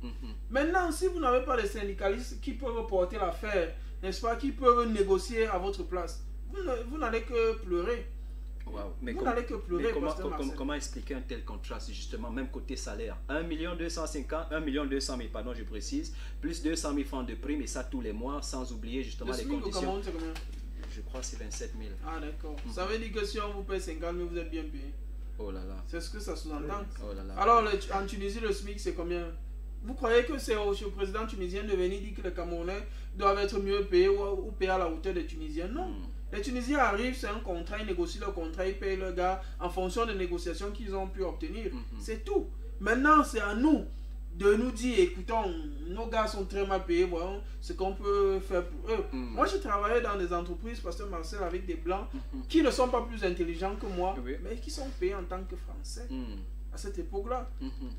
Maintenant, si vous n'avez pas de syndicalistes qui peuvent porter l'affaire, n'est-ce pas, qui peuvent négocier à votre place, vous n'allez que pleurer. Wow. Mais Vous n'allez que pleurer, pasteur Marcel. Comment expliquer un tel contraste, justement, même côté salaire? 1 200 000, pardon, je précise, plus 200 000 francs de prime, et ça tous les mois, sans oublier justement les conditions. Au Cameroun, c'est combien? Je crois que c'est 27 000. Ah, d'accord. Ça veut dire que si on vous paye 50 000, vous êtes bien payé. Oh là là. C'est ce que ça sous-entend. Oh là là. Alors, en Tunisie, le SMIC, c'est combien? Vous croyez que c'est au président tunisien de venir dire que les Camerounais doivent être mieux payés ou payés à la hauteur des Tunisiens? Non. Les Tunisiens arrivent, c'est un contrat, ils négocient leur contrat, ils payent leurs gars en fonction des négociations qu'ils ont pu obtenir. C'est tout. Maintenant, c'est à nous de nous dire, écoutons, nos gars sont très mal payés, voyons ce qu'on peut faire pour eux. Moi, j'ai travaillé dans des entreprises, pasteur Marcel, avec des Blancs qui ne sont pas plus intelligents que moi, mais qui sont payés en tant que Français. À cette époque-là,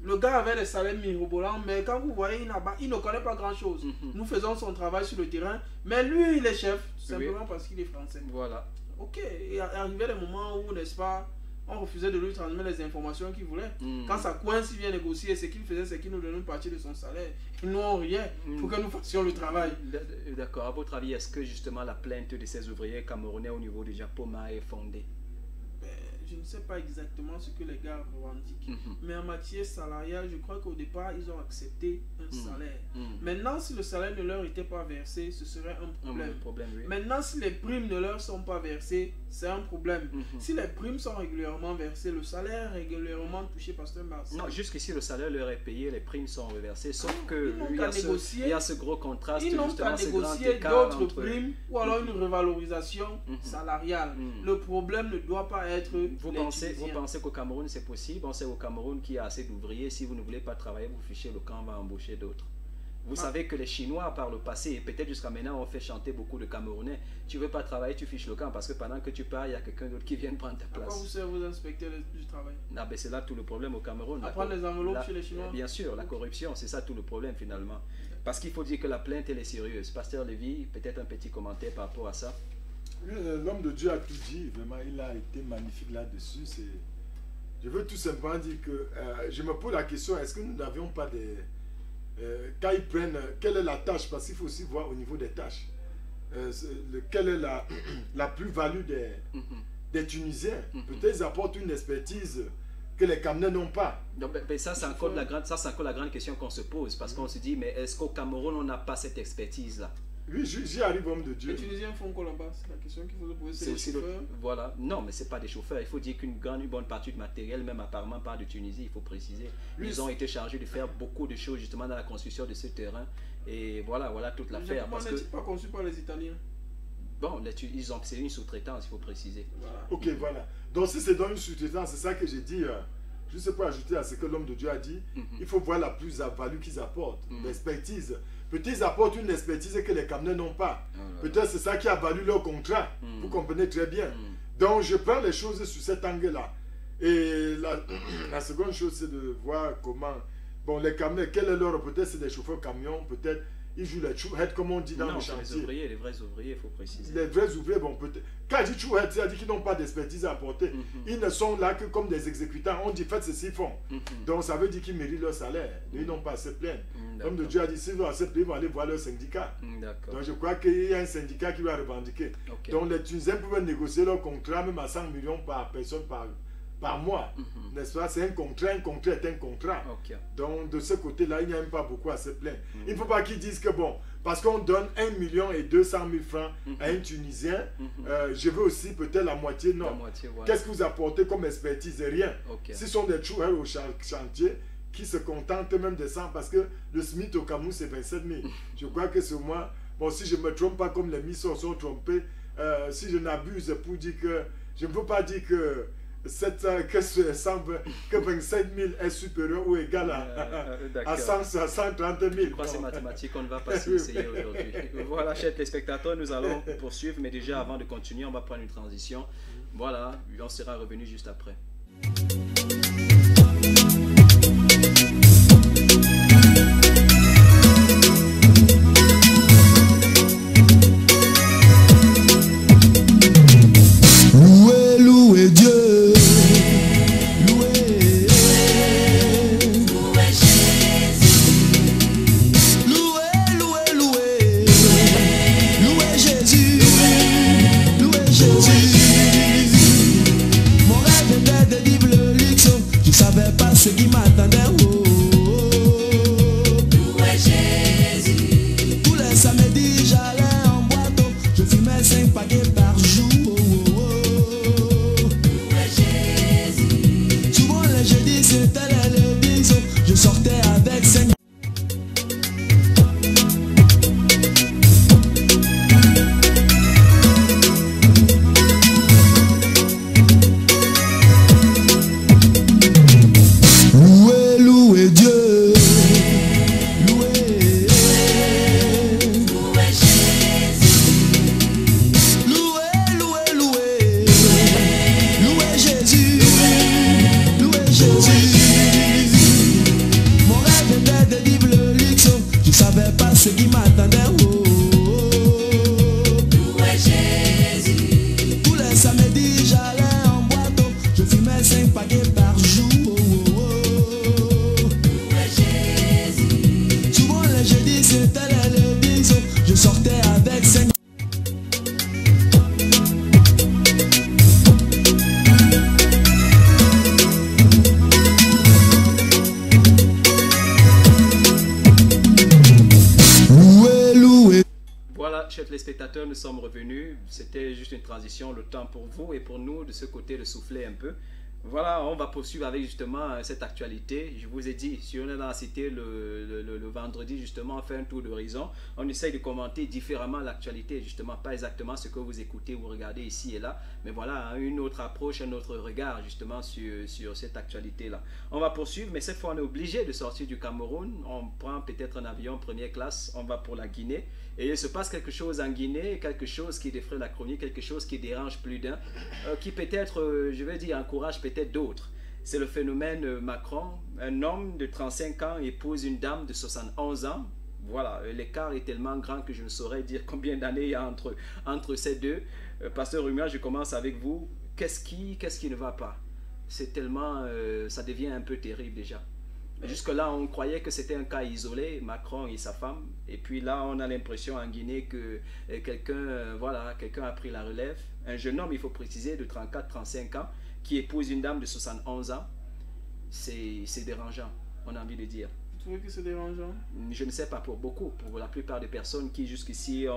le gars avait des salaires mirobolants, mais quand vous voyez, il ne connaît pas grand-chose. Nous faisons son travail sur le terrain, mais lui, il est chef, simplement parce qu'il est français. Voilà. Ok, et arrivait des moments où, n'est-ce pas, on refusait de lui transmettre les informations qu'il voulait. Quand ça coince, il vient négocier, ce qu'il faisait, c'est qu'il nous donnait une partie de son salaire. Ils n'ont rien pour que nous fassions le travail. D'accord. À votre avis, est-ce que justement la plainte de ces ouvriers camerounais au niveau du Japoma est fondée? Je ne sais pas exactement ce que les gars revendiquent. Mais en matière salariale, je crois qu'au départ, ils ont accepté un salaire. Maintenant, si le salaire ne leur était pas versé, ce serait un problème. Oui. Maintenant, si les primes ne leur sont pas versées, c'est un problème. Si les primes sont régulièrement versées, le salaire est régulièrement touché, pasteur Marcel. Non, jusqu'ici, le salaire leur est payé, les primes sont reversées. Sauf que il y a ce gros contraste. Ils n'ont qu'à négocier d'autres primes ou alors une revalorisation salariale. Le problème ne doit pas être... Vous pensez qu'au Cameroun c'est possible? On sait au Cameroun qu'il y a assez d'ouvriers. Si vous ne voulez pas travailler, vous fichez le camp, on va embaucher d'autres. Vous savez que les Chinois, par le passé, et peut-être jusqu'à maintenant, ont fait chanter beaucoup de Camerounais. Tu ne veux pas travailler, tu fiches le camp, parce que pendant que tu pars, il y a quelqu'un d'autre qui vient prendre ta place. Pourquoi vous servez vos inspecteurs du travail? Ah ben c'est là tout le problème au Cameroun. Prendre les enveloppes chez les Chinois? Bien sûr, la corruption, c'est ça tout le problème finalement. Parce qu'il faut dire que la plainte, elle est sérieuse. Pasteur Lévy, peut-être un petit commentaire par rapport à ça? L'homme de Dieu a tout dit, vraiment, il a été magnifique là-dessus. Je veux tout simplement dire que je me pose la question, est-ce que nous n'avions pas des... quand ils prennent, quelle est la tâche? Parce qu'il faut aussi voir au niveau des tâches. Quelle est la plus-value des Tunisiens? Peut-être ils apportent une expertise que les Camerounais n'ont pas. Donc, ça, c'est encore la grande question qu'on se pose. Parce qu'on se dit, mais est-ce qu'au Cameroun, on n'a pas cette expertise-là? Oui, j'y arrive, homme de Dieu. Les Tunisiens font quoi là-bas? C'est la question qu'il faut se poser. C'est aussi chauffeurs. Voilà. Non, mais ce n'est pas des chauffeurs. Il faut dire qu'une bonne partie du matériel, même apparemment pas de Tunisie, il faut préciser. Ils ont été chargés de faire beaucoup de choses justement dans la construction de ce terrain. Et voilà toute l'affaire. Comment n'est-il pas conçu par les Italiens? Bon, c'est une sous-traitance, il faut préciser. Voilà. Ok, voilà. Donc si c'est dans une sous-traitance, c'est ça que j'ai dit. Juste pour ajouter à ce que l'homme de Dieu a dit, il faut voir la plus-value qu'ils apportent, l'expertise. Peut-être qu'ils apportent une expertise que les Camerounais n'ont pas. Peut-être c'est ça qui a valu leur contrat. Vous comprenez très bien. Donc je prends les choses sur cet angle-là. Et la seconde chose, c'est de voir comment... Bon, les Camerounais, quel est leur... Peut-être c'est des chauffeurs camions, peut-être ils jouent les chouhettes, comme on dit dans le chantier. Les vrais ouvriers, il faut préciser. Les vrais ouvriers, bon, peut-être... Quand je dis chouhettes, c'est-à-dire qu'ils n'ont pas d'expertise à apporter. Ils ne sont là que comme des exécutants. On dit, faites ceci, ils font. Donc ça veut dire qu'ils méritent leur salaire. Ils n'ont pas à se plaindre. Comme de Dieu a dit, s'ils vont accepter, ils vont aller voir leur syndicat. Donc je crois qu'il y a un syndicat qui va revendiquer. Donc les Tunisiens peuvent négocier leur contrat même à 100 millions par personne par mois. N'est-ce pas? C'est un contrat est un contrat. Donc de ce côté-là, il n'y a même pas beaucoup à se plaindre. Il ne faut pas qu'ils disent que bon, parce qu'on donne 1 million et 200 000 francs à un Tunisien, je veux aussi peut-être la moitié. Non. Voilà. Qu'est-ce que vous apportez comme expertise? Rien. Ce sont des chouettes au chantier qui se contentent même de 100 parce que le SMIC au Cameroun c'est 27 000. Je crois que c'est moi. Bon, si je ne me trompe pas comme les miss sont trompés, si je n'abuse pour dire que je ne veux pas dire que que 27 000 est supérieur ou égal à 130 000. Je crois que c'est mathématique, on ne va pas s'y essayer aujourd'hui. Voilà, chers téléspectateurs, nous allons poursuivre, mais déjà avant de continuer, on va prendre une transition. Voilà, on sera revenu juste après. Louez Dieu. ceux qui m'attendaient. Oh, Où est Jésus? tous les samedis, j'allais en boîte. Je fumais 5 paquets par jour. Où est Jésus? Souvent les jeudis, c'était les bisous. Je sortais avec 5. Chers téléspectateurs, nous sommes revenus. C'était juste une transition, le temps pour vous et pour nous de ce côté de souffler un peu. Voilà, on va poursuivre avec justement cette actualité. Je vous ai dit, si on est dans la cité le vendredi, justement, on fait un tour d'horizon. On essaye de commenter différemment l'actualité, justement, pas exactement ce que vous écoutez ou regardez ici et là, mais voilà, une autre approche, un autre regard, justement, sur cette actualité-là. On va poursuivre, mais cette fois, on est obligé de sortir du Cameroun. On prend peut-être un avion première classe, on va pour la Guinée. Et il se passe quelque chose en Guinée, quelque chose qui défraie la chronique, quelque chose qui dérange plus d'un, qui peut-être, je vais dire, encourage peut-être d'autres. C'est le phénomène Macron. Un homme de 35 ans épouse une dame de 71 ans. Voilà, l'écart est tellement grand que je ne saurais dire combien d'années il y a entre ces deux. Pasteur Rumia, je commence avec vous. Qu'est-ce qui ne va pas? C'est tellement, ça devient un peu terrible déjà. Jusque-là, on croyait que c'était un cas isolé, Macron et sa femme. Et puis là, on a l'impression en Guinée que quelqu'un a pris la relève. Un jeune homme, il faut préciser, de 34-35 ans, qui épouse une dame de 71 ans. C'est dérangeant, on a envie de dire. Vous trouvez que c'est dérangeant? Je ne sais pas, pour beaucoup, pour la plupart des personnes qui jusqu'ici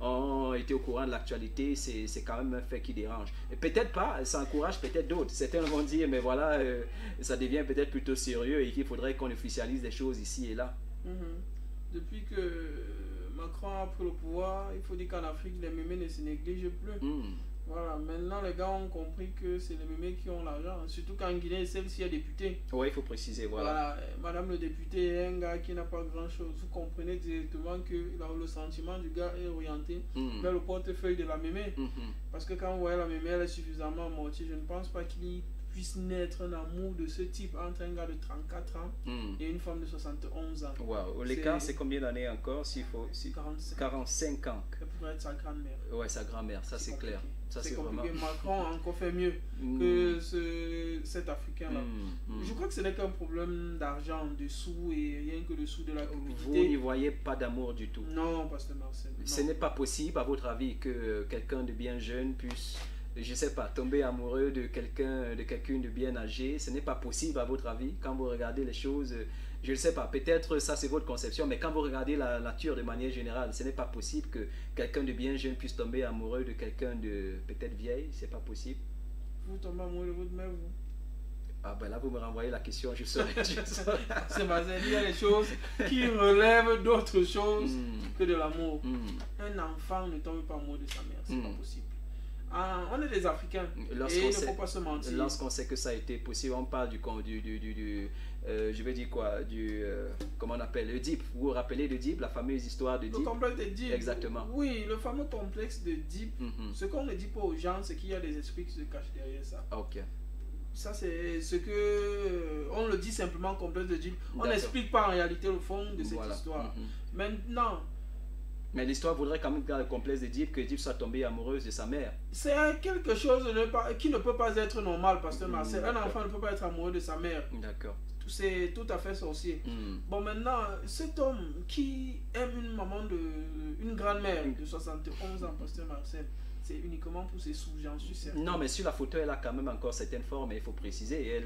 ont été au courant de l'actualité, c'est quand même un fait qui dérange. Et peut-être pas, ça encourage peut-être d'autres. Certains vont dire, mais voilà, ça devient peut-être plutôt sérieux et qu'il faudrait qu'on officialise des choses ici et là. Depuis que Macron a pris le pouvoir, il faut dire qu'en Afrique, les mémés ne se négligent plus. Voilà, maintenant les gars ont compris que c'est les mémés qui ont l'argent, surtout qu'en Guinée, celle-ci est députée. Oui, il faut préciser, voilà. Madame le député est un gars qui n'a pas grand-chose. Vous comprenez directement que le sentiment du gars est orienté vers le portefeuille de la mémé. Parce que quand vous voyez la mémé, elle est suffisamment amortie. Je ne pense pas qu'il puisse naître un amour de ce type entre un gars de 34 ans et une femme de 71 ans. Wow. L'écart, c'est combien d'années encore? 45 ans. Ça pourrait être sa grand-mère. Ouais, sa grand-mère, ça c'est clair. C'est compliqué. Vraiment... Macron a encore fait mieux que cet Africain-là. Je crois que ce n'est qu'un problème d'argent, de sous et rien que le sous de la cupidité. Vous n'y voyez pas d'amour du tout? Non, pasteur Marcel. Ce n'est pas possible, à votre avis, que quelqu'un de bien jeune puisse, je ne sais pas, tomber amoureux de quelqu'un de bien âgé? Ce n'est pas possible, à votre avis, quand vous regardez les choses? Je ne sais pas, peut-être ça c'est votre conception, mais quand vous regardez la nature de manière générale, ce n'est pas possible que quelqu'un de bien jeune puisse tomber amoureux de quelqu'un de peut-être vieille, c'est pas possible. Vous tombez amoureux de votre mère, vous? Ah ben là vous me renvoyez la question, je saurais. C'est Marcel, il y a des choses qui relèvent d'autres choses que de l'amour. Un enfant ne tombe pas amoureux de sa mère, c'est pas possible. On est des Africains et il ne faut pas se mentir. Lorsqu'on sait que ça a été possible, on parle je vais dire quoi, comment on appelle, Oedipe. Vous vous rappelez d'Oedipe, la fameuse histoire d'Oedipe? Le complexe d'Oedipe. Exactement. Oui, le fameux complexe d'Oedipe. Ce qu'on ne dit pas aux gens, c'est qu'il y a des esprits qui se cachent derrière ça. Ok. Ça, c'est ce que... on le dit simplement complexe d'Oedipe. On n'explique pas en réalité le fond de cette histoire. Maintenant... Mais l'histoire voudrait quand même dans le complexe d'Oedipe que Oedipe soit tombée amoureuse de sa mère. C'est quelque chose qui ne peut pas être normal, pasteur Marcel. Un enfant ne peut pas être amoureux de sa mère. D'accord. C'est tout à fait sorcier. Bon, maintenant, cet homme qui aime une maman une grand-mère de 71 ans, pasteur Marcel, c'est uniquement pour ses sous, j'en suis certain. Non, mais sur la photo, elle a quand même encore certaines formes, il faut préciser.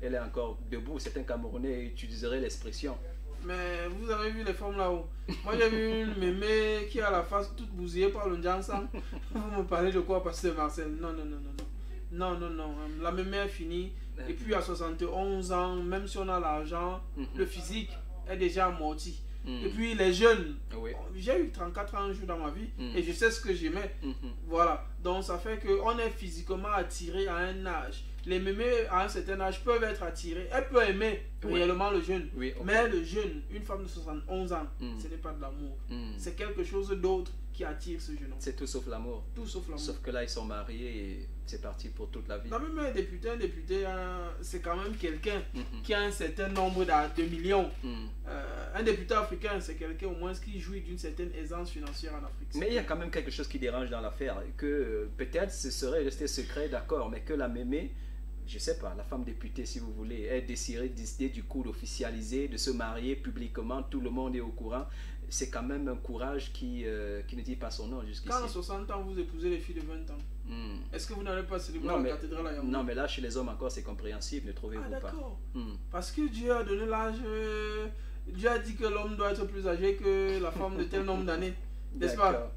Elle est encore debout. Certains Camerounais utiliseraient l'expression. Mais vous avez vu les formes là-haut. Moi j'ai vu une mémé qui a la face toute bousillée par le Jansan. Vous me parlez de quoi, pasteur Marcel? Non. La mémé est finie. Et puis à 71 ans, même si on a l'argent, le physique est déjà amorti. Et puis les jeunes, j'ai eu 34 ans un jour dans ma vie et je sais ce que j'aimais. Voilà. Donc ça fait qu'on est physiquement attiré à un âge. Les mémés à un certain âge peuvent être attirés. Elle peut aimer réellement le jeune. Mais le jeune, une femme de 71 ans, ce n'est pas de l'amour. C'est quelque chose d'autre qui attire ce jeune homme. C'est tout sauf l'amour. Tout sauf l'amour. Sauf que là, ils sont mariés et c'est parti pour toute la vie. Non, même un député, hein, c'est quand même quelqu'un qui a un certain nombre de millions. Un député africain, c'est quelqu'un au moins qui jouit d'une certaine aisance financière en Afrique. Mais il y a quand même quelque chose qui dérange dans l'affaire, que peut-être ce serait resté secret, d'accord, mais que la mémé, je sais pas, la femme députée si vous voulez, ait décidé du coup d'officialiser, de se marier publiquement, tout le monde est au courant. C'est quand même un courage qui ne dit pas son nom jusqu'ici. Quand à 60 ans vous épousez les filles de 20 ans, est-ce que vous n'allez pas célébrer la cathédrale à Yaoundé? Non, mais là chez les hommes encore c'est compréhensible, ne trouvez-vous pas? D'accord. Parce que Dieu a donné l'âge, Dieu a dit que l'homme doit être plus âgé que la femme de tel nombre d'années. N'est-ce pas?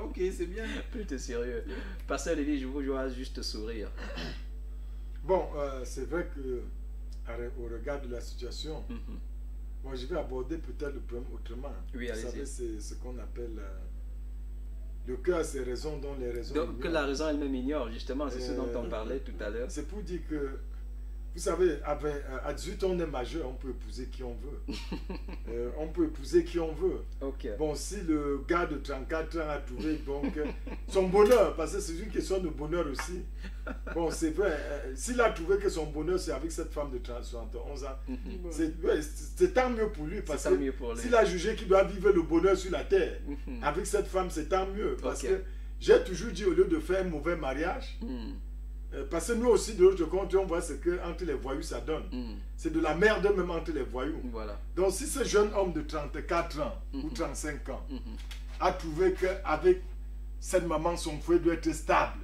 Ok, c'est bien. Plutôt sérieux. Pasteur Lévy, je vous vois juste sourire. Bon, c'est vrai que au regard de la situation, bon, je vais aborder peut-être le problème autrement. Oui, vous savez, c'est ce qu'on appelle le cœur, c'est raison dont les raisons. Donc que la raison elle-même ignore, justement, c'est ce dont on parlait tout à l'heure. C'est pour dire que, vous savez, à 18 ans, on est majeur, on peut épouser qui on veut. On peut épouser qui on veut. Okay. Bon, si le gars de 34 ans a trouvé donc, son bonheur, parce que c'est une question de bonheur aussi. Bon, c'est vrai, s'il a trouvé que son bonheur, c'est avec cette femme de 71 ans, c'est tant mieux pour lui. Parce que s'il a jugé qu'il doit vivre le bonheur sur la terre, avec cette femme, c'est tant mieux. Parce que j'ai toujours dit, au lieu de faire un mauvais mariage, parce que nous aussi, de l'autre côté, on voit ce que entre les voyous, ça donne. C'est de la merde même entre les voyous. Voilà. Donc, si ce jeune homme de 34 ans ou 35 ans a trouvé qu'avec cette maman, son foyer doit être stable,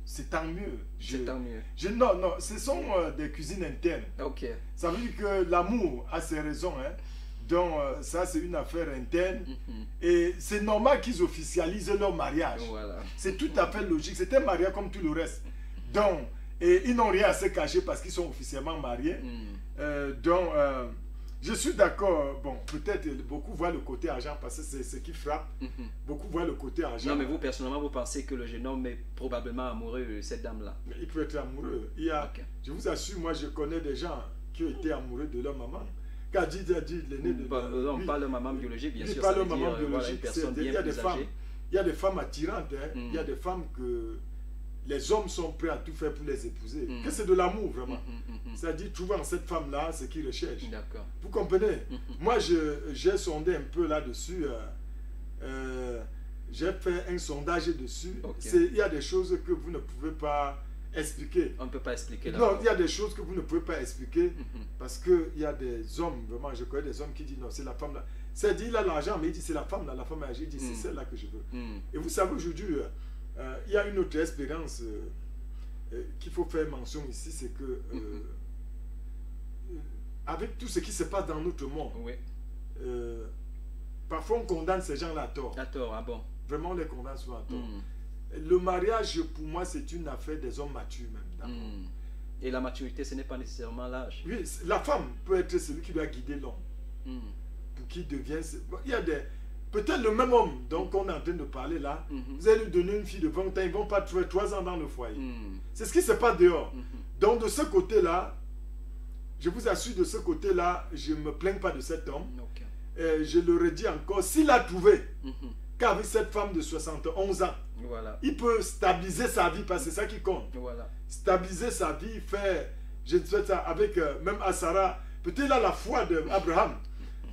c'est tant mieux. C'est tant mieux. Non, ce sont des cuisines internes. Ok. Ça veut dire que l'amour a ses raisons. Hein. Donc, ça, c'est une affaire interne. Et c'est normal qu'ils officialisent leur mariage. Voilà. C'est tout à fait logique. C'est un mariage comme tout le reste. Donc, et ils n'ont rien à se cacher parce qu'ils sont officiellement mariés. Donc, je suis d'accord. Bon, peut-être beaucoup voient le côté argent parce que c'est ce qui frappe. Beaucoup voient le côté argent. Non, mais vous, personnellement, vous pensez que le jeune homme est probablement amoureux de cette dame-là? Il peut être amoureux. Je vous assure, moi, je connais des gens qui ont été amoureux de leur maman. Quand dit l'aîné de on parle de maman biologique, bien sûr. Pas de maman biologique. Il y a des femmes attirantes. Il y a des femmes que les hommes sont prêts à tout faire pour les épouser. Que c'est de l'amour, vraiment. C'est-à-dire, trouver en cette femme-là ce qu'ils recherchent. Vous comprenez? Moi, j'ai sondé un peu là-dessus. J'ai fait un sondage dessus. Il y a des choses que vous ne pouvez pas expliquer. On ne peut pas expliquer. Non, il y a des choses que vous ne pouvez pas expliquer parce qu'il y a des hommes, vraiment, je connais des hommes qui disent non, c'est la femme là. C'est-à-dire, il a l'argent, mais il dit c'est la femme là, la femme âgée, il dit c'est celle-là que je veux. Et vous savez, aujourd'hui, il y a une autre expérience qu'il faut faire mention ici, c'est que avec tout ce qui se passe dans notre monde, parfois on condamne ces gens-là à tort. À tort, ah bon? Vraiment, on les condamne souvent à tort. Le mariage, pour moi, c'est une affaire des hommes matures même. Et la maturité, ce n'est pas nécessairement l'âge. Oui, la femme peut être celui qui doit guider l'homme. Pour qu'il devienne... Il y a des... Peut-être le même homme dont on est en train de parler là, vous allez lui donner une fille de 20 ans, ils ne vont pas trouver 3 ans dans le foyer. C'est ce qui se passe dehors. Donc de ce côté-là, je vous assure, de ce côté-là, je ne me plains pas de cet homme. Je le redis encore, s'il a trouvé qu'avec cette femme de 71 ans, il peut stabiliser sa vie, parce que c'est ça qui compte. Stabiliser sa vie, faire, je ne sais ça, avec même à Sarah, peut-être là la foi d'Abraham,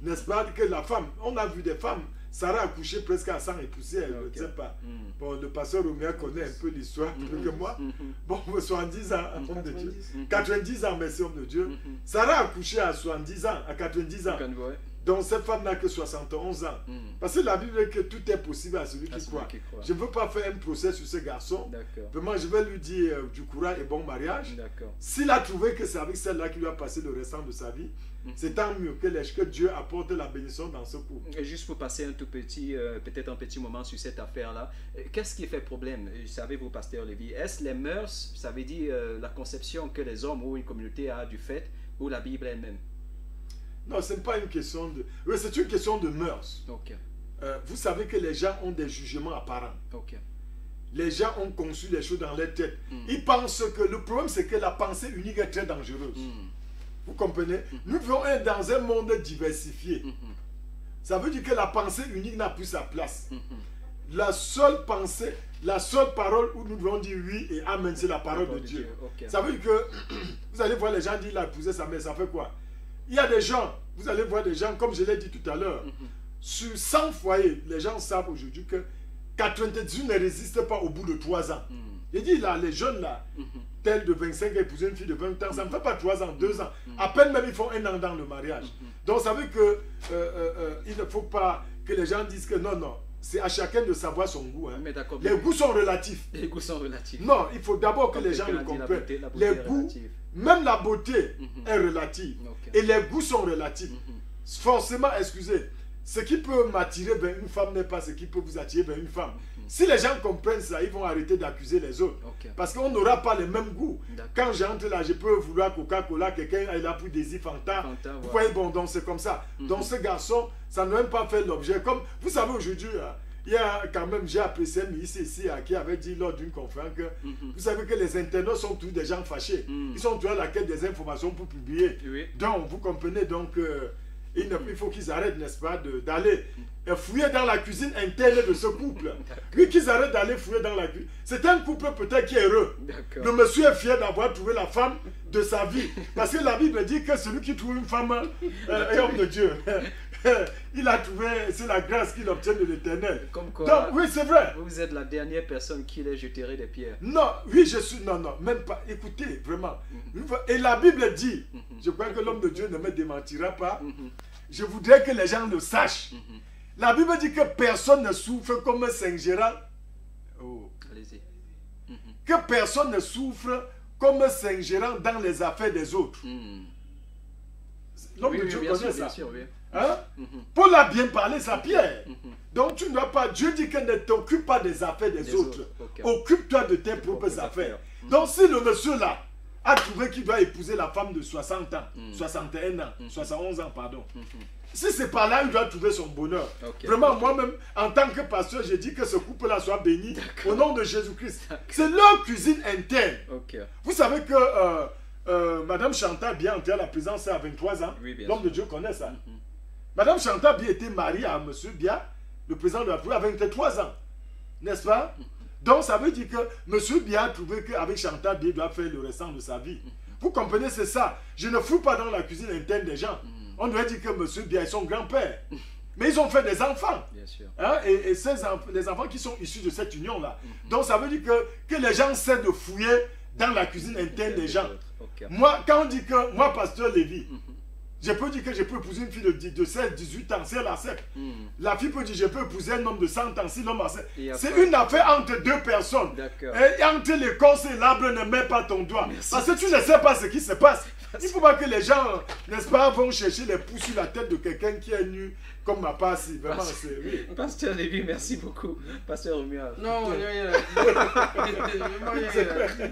n'est-ce pas, que la femme, on a vu des femmes, Sarah a couché presque à 100 et poussière, je ne sais pas. Bon, le pasteur Roméa connaît un peu l'histoire, plus que moi. Bon, 70 ans, homme de Dieu. 90 ans, merci, homme de Dieu. Sarah a couché à 70 ans, à 90 ans. Donc cette femme n'a que 71 ans. Parce que la Bible dit que tout est possible à celui qui croit. Je ne veux pas faire un procès sur ce garçon. Vraiment, je vais lui dire du courage et bon mariage. S'il a trouvé que c'est avec celle-là qu'il va passer le restant de sa vie, c'est tant mieux que Dieu apporte la bénédiction dans ce couple. Et juste pour passer un tout petit, peut-être un petit moment sur cette affaire-là, qu'est-ce qui fait problème? Savez-vous, pasteur Lévy, est-ce les mœurs, ça veut dire la conception que les hommes ou une communauté a du fait, ou la Bible elle-même? Non, ce n'est pas une question de... Oui, c'est une question de mœurs. Vous savez que les gens ont des jugements apparents. Les gens ont conçu les choses dans leur tête. Ils pensent que... Le problème, c'est que la pensée unique est très dangereuse. Vous comprenez? Nous vivons dans un monde diversifié. Ça veut dire que la pensée unique n'a plus sa place. la seule pensée, la seule parole où nous devons dire oui et amen, c'est la parole de Dieu. Ok. Ça veut dire que vous allez voir les gens dire il a épousé sa mère, ça fait quoi? Il y a des gens, vous allez voir des gens, comme je l'ai dit tout à l'heure, sur 100 foyers, les gens savent aujourd'hui que 98 ne résistent pas au bout de 3 ans. J'ai dit là, les jeunes là, tels de 25 a épousé une fille de 20 ans, ça ne fait pas 3 ans, 2 ans. À peine même ils font 1 an dans le mariage. Donc ça veut dire que il ne faut pas que les gens disent que non, non. C'est à chacun de savoir son goût. Hein. Mais d'accord. Les goûts sont relatifs. Les goûts sont relatifs. Non, il faut d'abord que Comme les gens quelqu'un le a dit, la comprennent. beauté Les est goûts, relative. même la beauté est relative. Ok. Et les goûts sont relatifs. Forcément, excusez, ce qui peut m'attirer vers une femme n'est pas ce qui peut vous attirer vers une femme. Si les gens comprennent ça, ils vont arrêter d'accuser les autres. Ok. Parce qu'on n'aura pas les mêmes goûts. D'accord. Quand j'entre là, je peux vouloir Coca-Cola, quelqu'un il a pris des Fanta. Fanta, Vous ouais. voyez, bon, donc c'est comme ça. Donc ce garçon, ça ne même pas fait l'objet. Comme vous savez aujourd'hui, il y a quand même, j'ai apprécié ici qui avait dit lors d'une conférence que vous savez que les internautes sont tous des gens fâchés. Ils sont toujours à la quête des informations pour publier. Oui. Donc, vous comprenez, donc, il faut qu'ils arrêtent, n'est-ce pas, d'aller fouiller dans la cuisine interne de ce couple. Oui, qu'ils arrêtent d'aller fouiller dans la cuisine. C'est un couple peut-être qui est heureux. D'accord. Le monsieur est fier d'avoir trouvé la femme de sa vie. Parce que la Bible dit que celui qui trouve une femme est homme de Dieu. Il a trouvé, c'est la grâce qu'il obtient de l'Éternel. Comme quoi, Donc, oui, c'est vrai. vous êtes la dernière personne qui les jeterait des pierres. Non, oui, je suis. Non, non, même pas. Écoutez, vraiment. Et la Bible dit, je crois que l'homme de Dieu ne me démentira pas. Je voudrais que les gens le sachent. La Bible dit que personne ne souffre comme Saint Gérard. Oh. Allez-y. Que personne ne souffre comme Saint Gérard dans les affaires des autres. L'homme Oui, de oui, Dieu bien connaît sûr, ça. bien sûr, oui. Hein? Paul a bien parlé, sa pierre. Donc tu ne dois pas, Dieu dit que ne t'occupe pas des affaires des autres. ok. Occupe-toi de tes propres affaires. Donc si le monsieur là a trouvé qu'il doit épouser la femme de 60 ans, 61 ans, 71 ans, pardon. Si c'est par là, il doit trouver son bonheur. Ok. Vraiment, moi-même, en tant que pasteur, j'ai dit que ce couple-là soit béni au nom de Jésus-Christ. C'est leur cuisine interne. Ok. Vous savez que Madame Chantal bien entrée à la présence à 23 ans. Oui, bien L'homme sûr. de Dieu connaît ça. Madame Chantal bien était mariée à Monsieur Bia, le président de la République, à 23 ans. N'est-ce pas? Donc ça veut dire que Monsieur Bia a trouvé qu'avec Chantal Bia, il doit faire le restant de sa vie. Vous comprenez, c'est ça. Je ne fous pas dans la cuisine interne des gens. On doit dire que Monsieur Bia est son grand-père. Mais ils ont fait des enfants. Bien sûr. Hein, et les enfants qui sont issus de cette union-là. Donc ça veut dire que les gens cessent de fouiller dans la cuisine interne des gens. Ok. Moi, quand on dit que moi, pasteur Lévy, je peux dire que je peux épouser une fille de 16, 18 ans, si elle accepte. La fille peut dire je peux épouser un homme de 100 ans, si l'homme accepte. Et C'est après- une affaire entre deux personnes. D'accord. Et entre l'écorce et l'arbre, ne mets pas ton doigt. Parce que tu ne sais pas ce qui se passe. Il ne faut pas que les gens, n'est-ce pas, vont chercher les pouces sur la tête de quelqu'un qui est nu comme ma part. Si vraiment, c'est... Oui. Pasteur Lévy, merci beaucoup. Pasteur Romuald. Non, il n'y a rien. Vraiment, il y a rien.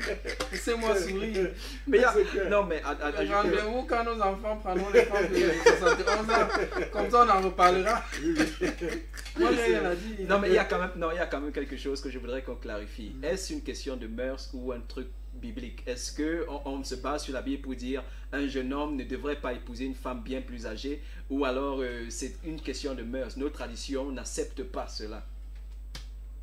Laissez-moi sourire. Mais il y a- C'est clair. non, mais Rendez-vous quand nos enfants prendront les femmes de 71 ans. Comme ça, on en reparlera. Moi, j'ai rien à dire. non, mais il y a quand même, non, il y a quand même quelque chose que je voudrais qu'on clarifie. Est-ce une question de mœurs ou un truc biblique? Est-ce que on se base sur la Bible pour dire un jeune homme ne devrait pas épouser une femme bien plus âgée, ou alors c'est une question de mœurs? Nos traditions n'acceptent pas cela.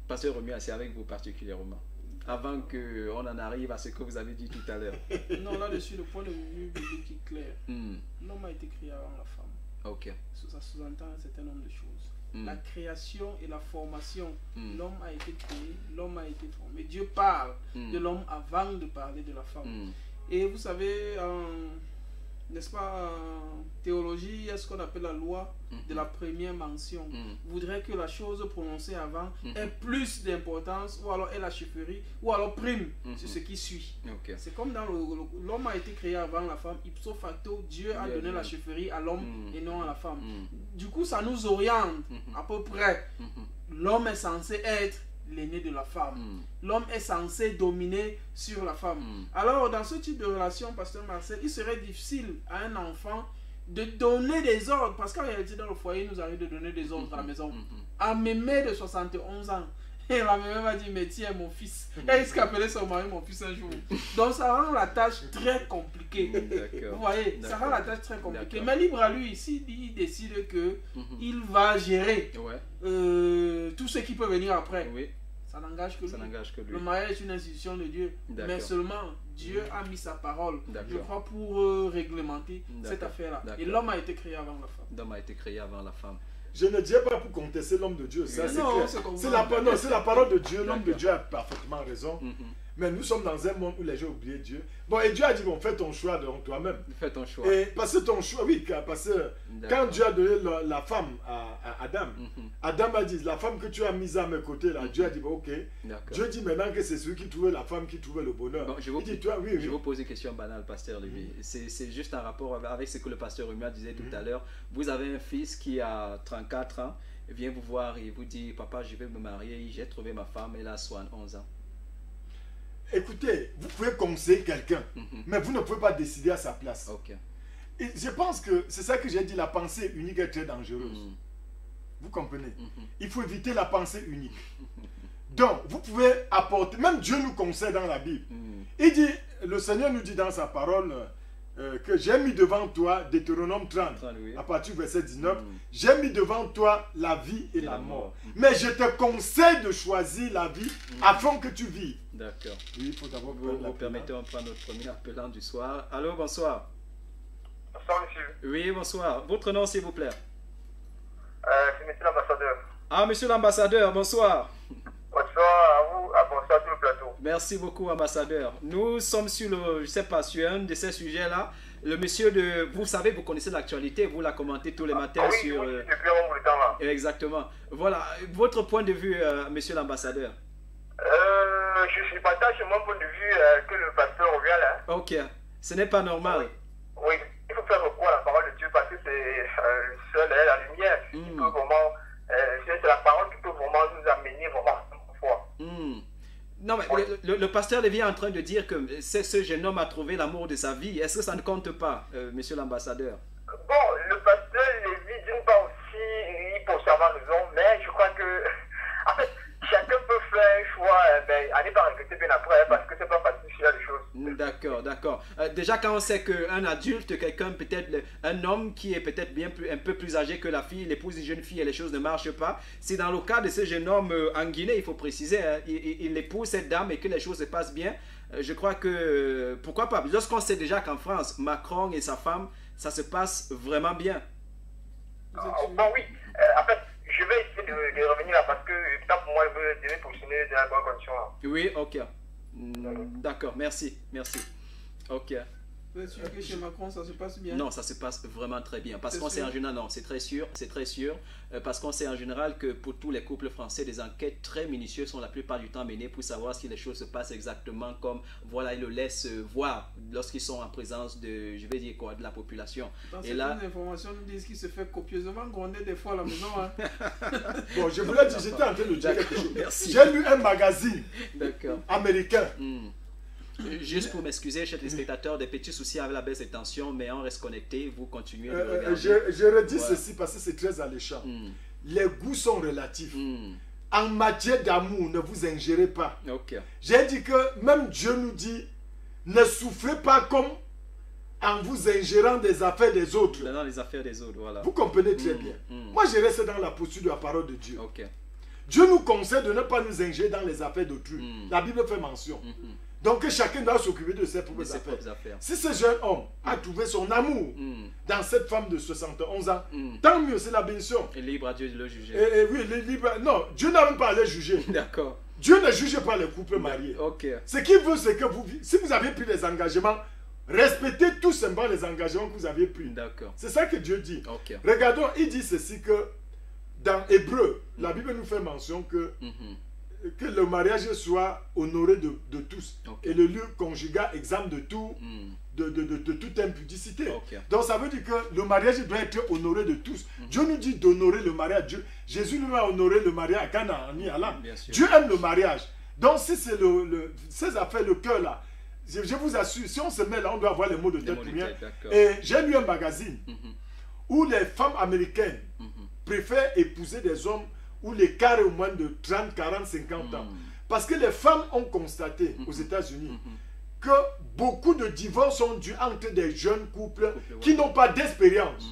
Pasteur Romuald, c'est avec vous particulièrement. Avant qu'on en arrive à ce que vous avez dit tout à l'heure. Non, là-dessus, le point de vue biblique est clair. L'homme a été créé avant la femme. Ok. Ça sous-entend un certain nombre de choses. La création et la formation, l'homme a été créé, l'homme a été formé. Dieu parle de l'homme avant de parler de la femme. Et vous savez, n'est-ce pas, en théologie, il y a ce qu'on appelle la loi de la première mention. Voudrait que la chose prononcée avant ait plus d'importance, ou alors ait la chefferie, ou alors prime sur ce qui suit. Ok. C'est comme dans l'homme a été créé avant la femme, ipso facto, Dieu a donné la chefferie à l'homme et non à la femme. Du coup, ça nous oriente à peu près. L'homme est censé être l'aîné de la femme. L'homme est censé dominer sur la femme. Alors, dans ce type de relation, Pasteur Marcel, il serait difficile à un enfant de donner des ordres, parce qu'en réalité, dans le foyer, il nous arrive de donner des ordres à la maison. À mémé de 71 ans, Et la maman m'a dit, mais tiens, mon fils. Elle risque d'appeler son mari mon fils un jour. Donc ça rend la tâche très compliquée. Vous voyez, ça rend la tâche très compliquée. Mais libre à lui, ici, il décide que il va gérer tout ce qui peut venir après. Oui. Ça n'engage que lui. Ça n'engage que lui. Le mariage est une institution de Dieu. Mais seulement, Dieu a mis sa parole, je crois, pour réglementer cette affaire-là. Et l'homme a été créé avant la femme. L'homme a été créé avant la femme. Je ne dis pas pour contester l'homme de Dieu, ça c'est non, clair. C'est la parole de Dieu, l'homme de Dieu a parfaitement raison. Mais nous sommes dans un monde où les gens oublient Dieu. Bon, et Dieu a dit, bon, fais ton choix de toi-même. Fais ton choix. Et parce que ton choix, oui, parce que quand Dieu a donné la femme à Adam, Adam a dit, la femme que tu as mise à mes côtés, là, Dieu a dit, bon, ok. Dieu dit maintenant que c'est celui qui trouvait la femme qui trouvait le bonheur. Bon, je vais vous poser une question banale, pasteur Lévi. C'est juste un rapport avec ce que le pasteur Rumia disait tout à l'heure. Vous avez un fils qui a 34 ans, il vient vous voir et vous dit, papa, je vais me marier, j'ai trouvé ma femme, elle a 71 ans. Écoutez, vous pouvez conseiller quelqu'un, mais vous ne pouvez pas décider à sa place. Et je pense que c'est ça que j'ai dit, la pensée unique est très dangereuse. Vous comprenez? Il faut éviter la pensée unique. Donc, vous pouvez apporter, même Dieu nous conseille dans la Bible. Il dit, le Seigneur nous dit dans sa parole que j'ai mis devant toi, Deutéronome 30, à partir du verset 19, j'ai mis devant toi la vie et la mort. Mais je te conseille de choisir la vie afin que tu vives. D'accord. Oui, il faut d'abord vous permettez, on prend notre premier appelant du soir. Allô, bonsoir. Bonsoir, monsieur. Oui, bonsoir. Votre nom, s'il vous plaît? C'est monsieur l'ambassadeur. Ah, monsieur l'ambassadeur, bonsoir. Bonsoir à vous, bonsoir à tout le plateau. Merci beaucoup, ambassadeur. Nous sommes sur le, je sais pas, sur un de ces sujets-là. Le monsieur de, vous savez, vous connaissez l'actualité, vous la commentez tous les matins oui, sur... Oui, depuis un bon bout de temps là. Exactement. Voilà, votre point de vue, monsieur l'ambassadeur. Je partage mon point de vue que le pasteur revient là. Ok, ce n'est pas normal. Oui, il faut faire recours à la parole de Dieu parce que c'est le seul, la lumière. Qui peut vraiment, c'est la parole qui peut vraiment nous amener vraiment à la foi. Non, mais le pasteur Lévi est en train de dire que ce jeune homme a trouvé l'amour de sa vie. Est-ce que ça ne compte pas, monsieur l'ambassadeur? Bon, le pasteur Lévi, d'une part aussi, il peut avoir raison, mais je crois que, en fait, chacun peut faire un choix, allez pas regretter bien après, parce que c'est pas facile sur les choses. D'accord, d'accord. Déjà, quand on sait qu'un adulte, quelqu'un, peut-être un homme qui est peut-être un peu plus âgé que la fille, il épouse une jeune fille et les choses ne marchent pas, c'est dans le cas de ce jeune homme en Guinée, il faut préciser, hein, il épouse cette dame et que les choses se passent bien. Je crois que, pourquoi pas, lorsqu'on sait déjà qu'en France, Macron et sa femme, ça se passe vraiment bien. Bon, oui, en fait, je vais essayer de revenir là parce que ça pour moi, je vais positionner dans la bonne condition là. Oui, ok. D'accord, merci, merci. Ok. Vous êtes sûr que chez Macron ça se passe bien? Non, ça se passe vraiment très bien. Parce qu'on sait en général, non, c'est très sûr, parce qu'on sait en général que pour tous les couples français, des enquêtes très minutieuses sont la plupart du temps menées pour savoir si les choses se passent exactement comme, voilà, ils le laissent voir lorsqu'ils sont en présence de, je vais dire quoi, de la population. Dans certaines informations nous disent qu'il se fait copieusement gronder des fois à la maison. Hein. Bon, je voulais dire, j'étais en train de dire quelque chose. Merci. J'ai lu un magazine américain. Juste pour m'excuser, chers téléspectateurs, des petits soucis avec la baisse de tension, mais on reste connecté, vous continuez de regarder. Je redis ceci parce que c'est très alléchant. Les goûts sont relatifs. En matière d'amour, ne vous ingérez pas. J'ai dit que même Dieu nous dit, ne souffrez pas comme en vous ingérant des affaires des autres. Dans les affaires des autres, voilà. Vous comprenez très bien. Moi, je reste dans la posture de la parole de Dieu. Dieu nous conseille de ne pas nous ingérer dans les affaires d'autrui. La Bible fait mention. Donc que chacun doit s'occuper de ses propres affaires. Si ce jeune homme a trouvé son amour dans cette femme de 71 ans, tant mieux, c'est la bénédiction. Et libre à Dieu de le juger. Oui, libre. Non, Dieu n'a même pas à le juger. D'accord. Dieu ne juge pas les couples mariés. Ce qu'il veut, c'est que vous, si vous avez pris des engagements, respectez tout simplement les engagements que vous avez pris. C'est ça que Dieu dit. Regardons, il dit ceci que dans Hébreu, la Bible nous fait mention que le mariage soit honoré de tous et le lieu conjugal exempt de tout de toute impudicité. Donc ça veut dire que le mariage doit être honoré de tous. Dieu nous dit d'honorer le mariage. Jésus nous a honoré le mariage à Cana, en Alan. Dieu aime le mariage. Donc si c'est ces affaires, le cœur là, je vous assure, si on se met là, on doit avoir les mots de tête. Et j'ai lu un magazine où les femmes américaines préfèrent épouser des hommes où l'écart est au moins de 30, 40, 50 ans. Parce que les femmes ont constaté aux États-Unis que beaucoup de divorces sont dus entre des jeunes couples qui n'ont pas d'expérience.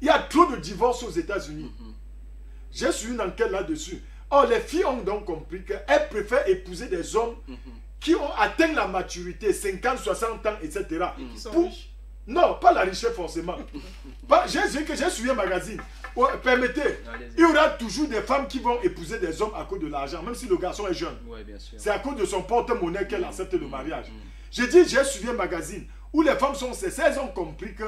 Il y a trop de divorces aux États-Unis. J'ai suivi une enquête là-dessus. Or, les filles ont donc compris qu'elles préfèrent épouser des hommes qui ont atteint la maturité, 50, 60 ans, etc. Qui sont Pour... riches. Non, pas la richesse forcément. J'ai suivi un magazine. Permettez, il y aura toujours des femmes qui vont épouser des hommes à cause de l'argent, même si le garçon est jeune. Ouais, bien sûr. C'est à cause de son porte-monnaie qu'elle accepte le mariage. J'ai dit, j'ai suivi un magazine où les femmes sont cessées, elles ont compris que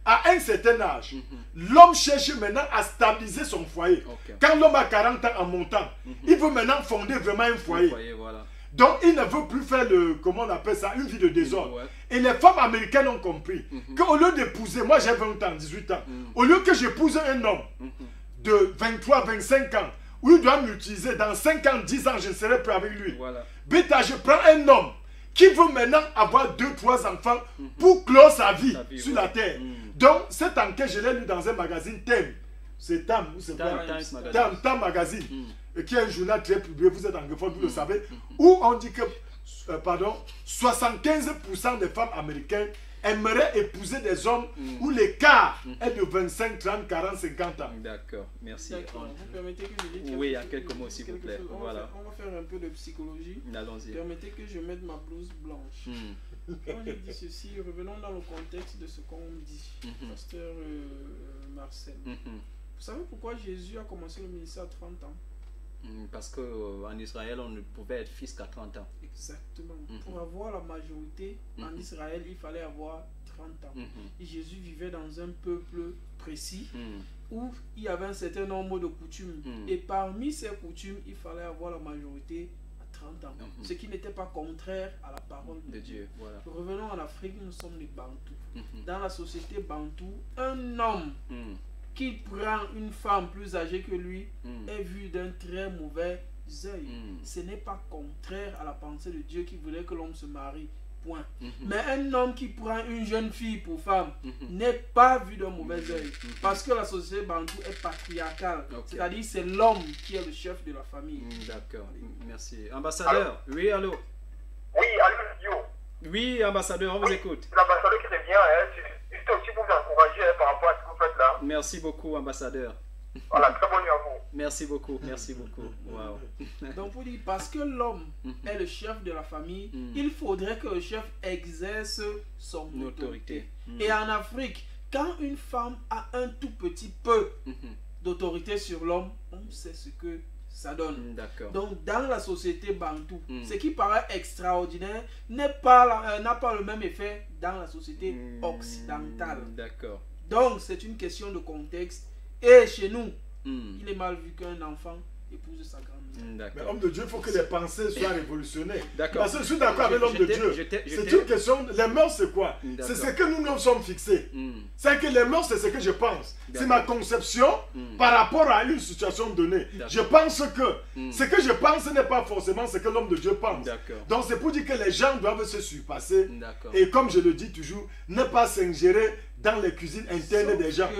à un certain âge, l'homme cherche maintenant à stabiliser son foyer. Quand l'homme a 40 ans en montant, il veut maintenant fonder vraiment un foyer. Voilà. Donc, il ne veut plus faire comment on appelle ça, une vie de désordre. Et les femmes américaines ont compris qu'au lieu d'épouser, moi j'ai 20 ans, 18 ans, au lieu que j'épouse un homme de 23, 25 ans, où il doit m'utiliser dans 5 ans, 10 ans, je ne serai plus avec lui. Voilà. Bêta, je prends un homme qui veut maintenant avoir 2, 3 enfants pour clore sa vie sur la terre. Donc, cette enquête, je l'ai lu dans un magazine Thème. C'est Tam, c'est Tam Magazine, qui est un journal très publié, vous êtes anglophone, vous le savez, où on dit que, 75% des femmes américaines aimeraient épouser des hommes où l'écart est de 25, 30, 40, 50 ans. D'accord, merci. D'accord. Vous permettez que je dise Oui, à quelques mots, s'il vous plaît. Voilà. On va faire un peu de psychologie. Allons-y. Permettez que je mette ma blouse blanche. Quand je dis ceci, revenons dans le contexte de ce qu'on dit, pasteur Marcel. Vous savez pourquoi Jésus a commencé le ministère à 30 ans? Parce qu'en Israël, on ne pouvait être fils qu'à 30 ans. Exactement. Pour avoir la majorité en Israël, il fallait avoir 30 ans. Et Jésus vivait dans un peuple précis où il y avait un certain nombre de coutumes. Et parmi ces coutumes, il fallait avoir la majorité à 30 ans. Ce qui n'était pas contraire à la parole de Dieu. Voilà. Revenons en Afrique, nous sommes les Bantous. Dans la société Bantou, un homme qui prend une femme plus âgée que lui est vu d'un très mauvais œil. Ce n'est pas contraire à la pensée de Dieu qui voulait que l'homme se marie. Point. Mais un homme qui prend une jeune fille pour femme n'est pas vu d'un mauvais œil. Parce que la société Bantou est patriarcale. C'est-à-dire c'est l'homme qui est le chef de la famille. D'accord, merci. Ambassadeur, oui, allô? Oui, allô, Yo. Oui, ambassadeur, on vous écoute. L'ambassadeur qui revient, juste aussi pour vous encourager par rapport à ce que vous faites là. Merci beaucoup, ambassadeur. Voilà, très bonne nuit à vous. Merci beaucoup, merci beaucoup. Wow. Donc pour dire, parce que l'homme est le chef de la famille, il faudrait que le chef exerce son autorité. Et en Afrique, quand une femme a un tout petit peu d'autorité sur l'homme, on sait ce que ça donne. Donc dans la société Bantou, ce qui paraît extraordinaire n'a pas le même effet dans la société occidentale. D'accord. Donc c'est une question de contexte. Et chez nous, il est mal vu qu'un enfant épouse sa grand-mère. Mais homme de Dieu, il faut que les pensées soient révolutionnées. Parce que je suis d'accord avec l'homme de Dieu. C'est une question. Les mœurs, c'est quoi? C'est ce que nous nous sommes fixés. C'est que les mœurs, c'est ce que je pense. C'est ma conception par rapport à une situation donnée. Je pense que ce que je pense n'est pas forcément ce que l'homme de Dieu pense. Donc c'est pour dire que les gens doivent se surpasser. Et comme je le dis toujours, ne pas s'ingérer dans les cuisines internes des gens.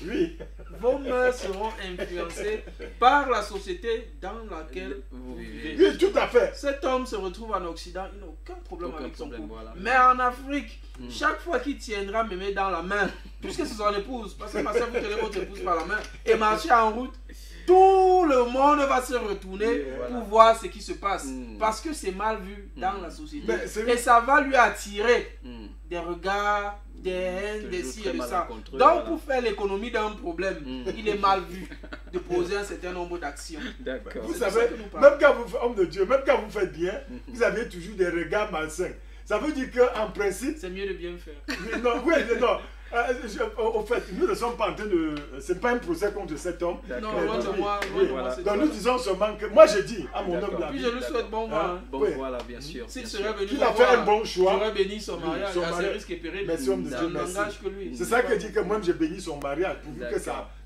Oui. Vos mœurs seront influencées par la société dans laquelle vous vivez. Oui, tout à fait. Cet homme se retrouve en Occident, il n'a aucun problème avec son couple. Mais en Afrique, chaque fois qu'il tiendra mémé dans la main, puisque c'est son épouse, parce que ma soeur, vous tenez votre épouse par la main et marchez en route, tout le monde va se retourner pour voir ce qui se passe. Parce que c'est mal vu dans la société. Et ça va lui attirer des regards, des haines, des ci et de ça. Donc pour faire l'économie d'un problème, il est mal vu de poser un certain nombre d'actions. Vous savez, même quand vous, homme de Dieu, même quand vous faites bien, vous avez toujours des regards malsains. Ça veut dire qu'en principe... C'est mieux de bien faire. Non. Au fait, nous ne sommes pas en train de... Ce n'est pas un procès contre cet homme. Non, loin de moi. Donc nous disons seulement que... Moi je dis à mon homme Puis je lui souhaite bon vent. Bon voilà, bien sûr. S'il serait venu qu'il a fait un bon choix. J'aurais béni son mariage. Il a ses risques et périls. Merci homme de Dieu, merci. Que lui. C'est ça que dit que moi j'ai béni son mariage. Pour que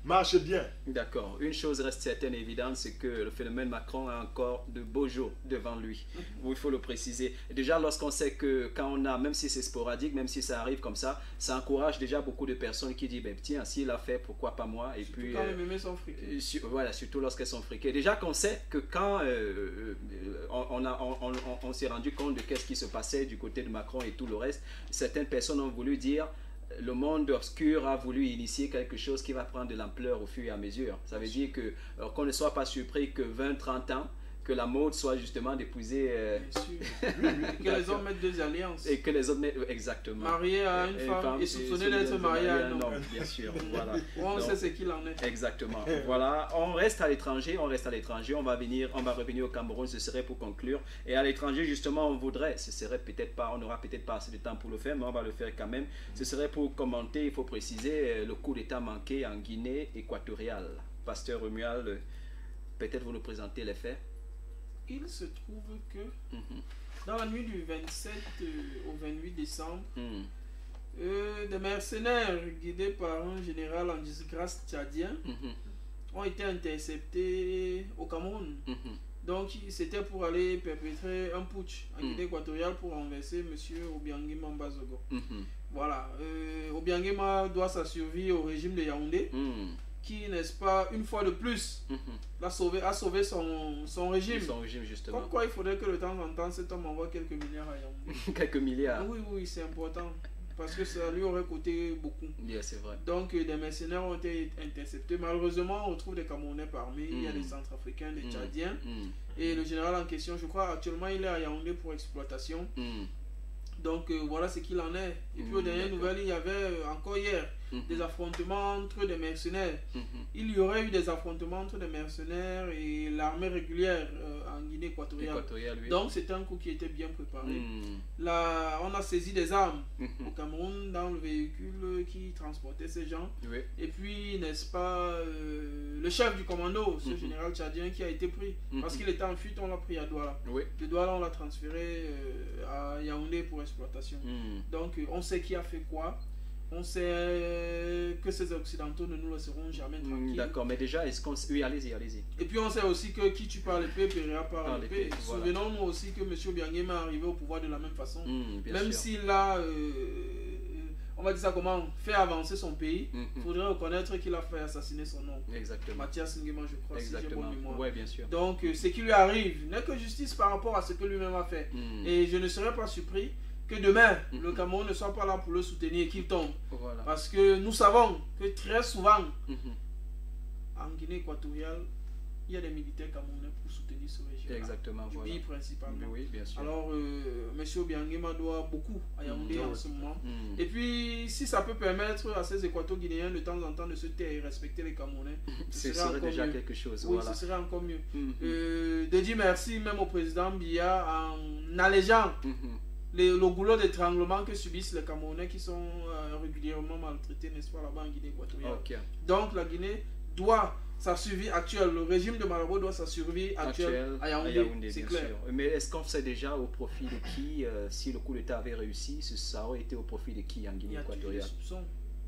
marche bien. D'accord. Une chose reste certaine et évidente, c'est que le phénomène Macron a encore de beaux jours devant lui. Il faut le préciser. Déjà, lorsqu'on sait que quand on a, même si c'est sporadique, même si ça arrive comme ça encourage déjà beaucoup de personnes qui disent, ben, tiens, s'il a fait, pourquoi pas moi? Et Surtout puis, quand les mémés sont friqués. voilà, surtout lorsqu'elles sont friquées. Déjà qu'on sait que quand on s'est rendu compte de qu'est-ce qui se passait du côté de Macron et tout le reste, certaines personnes ont voulu dire le monde obscur a voulu initier quelque chose qui va prendre de l'ampleur au fur et à mesure. Ça veut dire que qu'on ne soit pas surpris que 20-30 ans, que la mode soit justement d'épouser... Bien sûr. Et que les hommes mettent deux alliances. Et que les hommes mettent... Exactement. Marié à une femme et soupçonné d'être marié à un homme. Bien sûr, voilà. On sait ce qu'il en est. Exactement. Voilà, on reste à l'étranger, on va revenir au Cameroun, ce serait pour conclure. Et à l'étranger, justement, on voudrait, on n'aura peut-être pas assez de temps pour le faire, mais on va le faire quand même. Ce serait pour commenter, il faut préciser, le coup d'État manqué en Guinée équatoriale. Pasteur Romuald, peut-être vous nous présentez les faits. Il se trouve que dans la nuit du 27 au 28 décembre, des mercenaires guidés par un général en disgrâce tchadien ont été interceptés au Cameroun. Donc c'était pour aller perpétrer un putsch en Guinée équatoriale pour renverser M. Obiangema Mbazogo. Voilà, Obiangema doit sa survie au régime de Yaoundé. Qui, n'est-ce pas, une fois de plus, a sauvé son régime. Son régime, justement. Comme quoi, il faudrait que de temps en temps, cet homme envoie quelques milliards à Yaoundé. Quelques milliards. Oui, c'est important. Parce que ça lui aurait coûté beaucoup. Bien, c'est vrai. Donc, des mercenaires ont été interceptés. Malheureusement, on retrouve des Camerounais parmi. Il y a des Centrafricains, des Tchadiens. Et le général en question, je crois, actuellement, il est à Yaoundé pour exploitation. Donc voilà ce qu'il en est. Et puis aux dernières nouvelles, il y avait encore hier des affrontements entre des mercenaires. Il y aurait eu des affrontements entre des mercenaires et l'armée régulière en Guinée équatoriale. Oui. Donc c'était un coup qui était bien préparé. Là, on a saisi des armes au Cameroun dans le véhicule qui transportait ces gens. Oui. Et puis, n'est-ce pas, le chef du commando, ce général tchadien qui a été pris, parce qu'il était en fuite, on l'a pris à Douala. Oui. De Douala, on l'a transféré à Yaoundé pour exploitation. Donc on sait qui a fait quoi, on sait que ces occidentaux ne nous laisseront jamais tranquilles. D'accord, mais déjà, est-ce qu'on... Oui, allez-y. Et puis on sait aussi que qui tue par l'épée périra par l'épée. Voilà. Souvenons-nous aussi que M. Obiangema est arrivé au pouvoir de la même façon. Même s'il a, on va dire ça comment, fait avancer son pays, il faudrait reconnaître qu'il a fait assassiner son oncle. Exactement. Mathias Nguema, je crois, si j'ai bonne mémoire. Oui, bien sûr. Donc ce qui lui arrive n'est que justice par rapport à ce que lui-même a fait. Et je ne serais pas surpris que demain, le Cameroun ne soit pas là pour le soutenir et qu'il tombe. Voilà. Parce que nous savons que très souvent, en Guinée équatoriale, il y a des militaires camerounais pour soutenir ce régime. Exactement, du voilà. pays principalement. Oui, bien sûr. Alors, M. Obiangema doit beaucoup à Yaoundé en ce moment. Et puis, si ça peut permettre à ces Équato-Guinéens de temps en temps de se taire et respecter les Camerounais, ce serait déjà mieux. Quelque chose. Oui, voilà. ce serait encore mieux. De dire merci même au président Biya en allégeant le goulot d'étranglement que subissent les Camerounais qui sont régulièrement maltraités, n'est-ce pas, là-bas en Guinée équatoriale. Donc, la Guinée doit sa survie actuelle, le régime de Malabo doit sa survie actuelle à Yaoundé, c'est clair. Sûr. Mais est-ce qu'on sait déjà au profit de qui, si le coup d'État avait réussi, ça aurait été au profit de qui en Guinée équatoriale?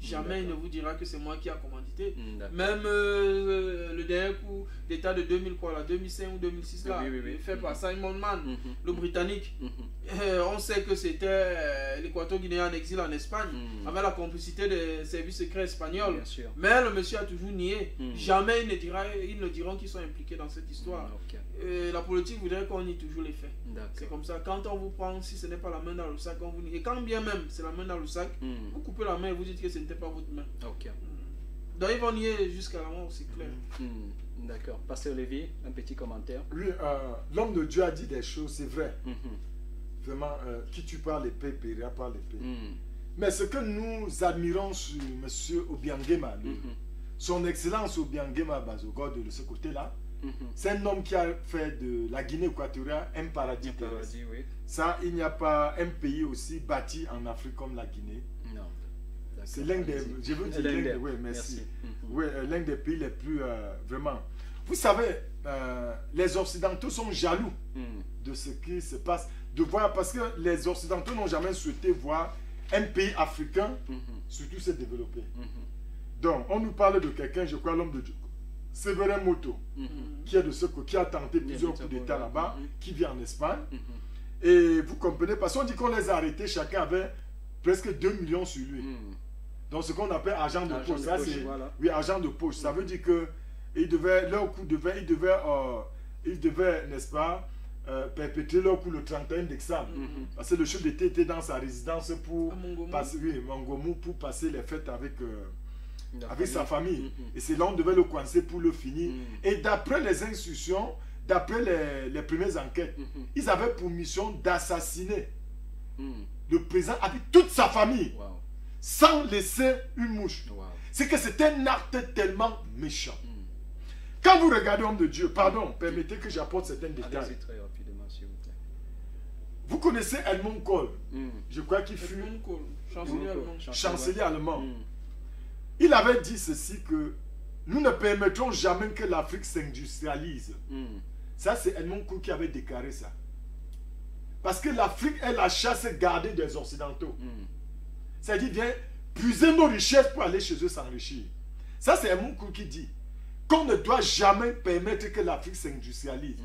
Jamais il ne vous dira que c'est moi qui a commandité. Même le dernier coup d'État de 2005 ou 2006 là, fait par Simon Mann, le Britannique. On sait que c'était l'Équateur-Guinéen en exil en Espagne, avec la complicité des services secrets espagnols. Mais le monsieur a toujours nié. Jamais ils ne diront qu'ils sont impliqués dans cette histoire. La politique voudrait qu'on nie toujours les faits. C'est comme ça. Quand on vous prend, si ce n'est pas la main dans le sac, on vous nie. Et quand bien même c'est la main dans le sac, vous coupez la main et vous dites que ce n'était pas votre main. Donc ils vont nier jusqu'à la mort, c'est clair. D'accord. Pasteur Lévy, un petit commentaire. Oui, l'homme de Dieu a dit des choses, c'est vrai. Vraiment, qui tue par l'épée, périra par l'épée. Mais ce que nous admirons sur M. Obiangema, son excellence Obiangema Bazogo de ce côté-là, c'est un homme qui a fait de la Guinée équatoriale un paradis. Oui. Ça, il n'y a pas un pays aussi bâti en Afrique comme la Guinée. Non. C'est l'un des, je veux dire, oui, merci. Oui, l'un des pays les plus vraiment. Vous savez, les Occidentaux sont jaloux de ce qui se passe, de voir, parce que les Occidentaux n'ont jamais souhaité voir un pays africain surtout se développer. Donc, on nous parle de quelqu'un, je crois, l'homme de Dieu, Séverin Moto, qui est de ceux qui a tenté plusieurs coups d'État là-bas, qui vit en Espagne. Et vous comprenez, parce qu'on dit qu'on les a arrêtés, chacun avait presque 2 millions sur lui. Donc, ce qu'on appelle argent de poche. Ça, c'est oui, argent de poche. Ça veut dire que ils devaient, leur coup ils devaient, n'est-ce pas, perpétrer leur coup le 31 décembre. Parce que le chef d'État était dans sa résidence pour passer, Mangomou, pour passer les fêtes avec sa famille. Et c'est là on devait le coincer pour le finir. Et d'après les instructions, d'après les premières enquêtes, ils avaient pour mission d'assassiner le président avec toute sa famille, sans laisser une mouche. C'est que c'est un acte tellement méchant. Quand vous regardez Homme de Dieu, pardon, permettez que j'apporte certains détails. Très rapidement, s'il vous plaît. Vous connaissez Helmut Kohl, je crois qu'il fut chancelier allemand. Il avait dit ceci que nous ne permettrons jamais que l'Afrique s'industrialise. Ça, c'est Helmut Kohl qui avait déclaré ça. Parce que l'Afrique est la chasse gardée des Occidentaux. C'est-à-dire, viens puiser nos richesses pour aller chez eux s'enrichir. Ça, c'est Helmut Kohl qui dit qu'on ne doit jamais permettre que l'Afrique s'industrialise.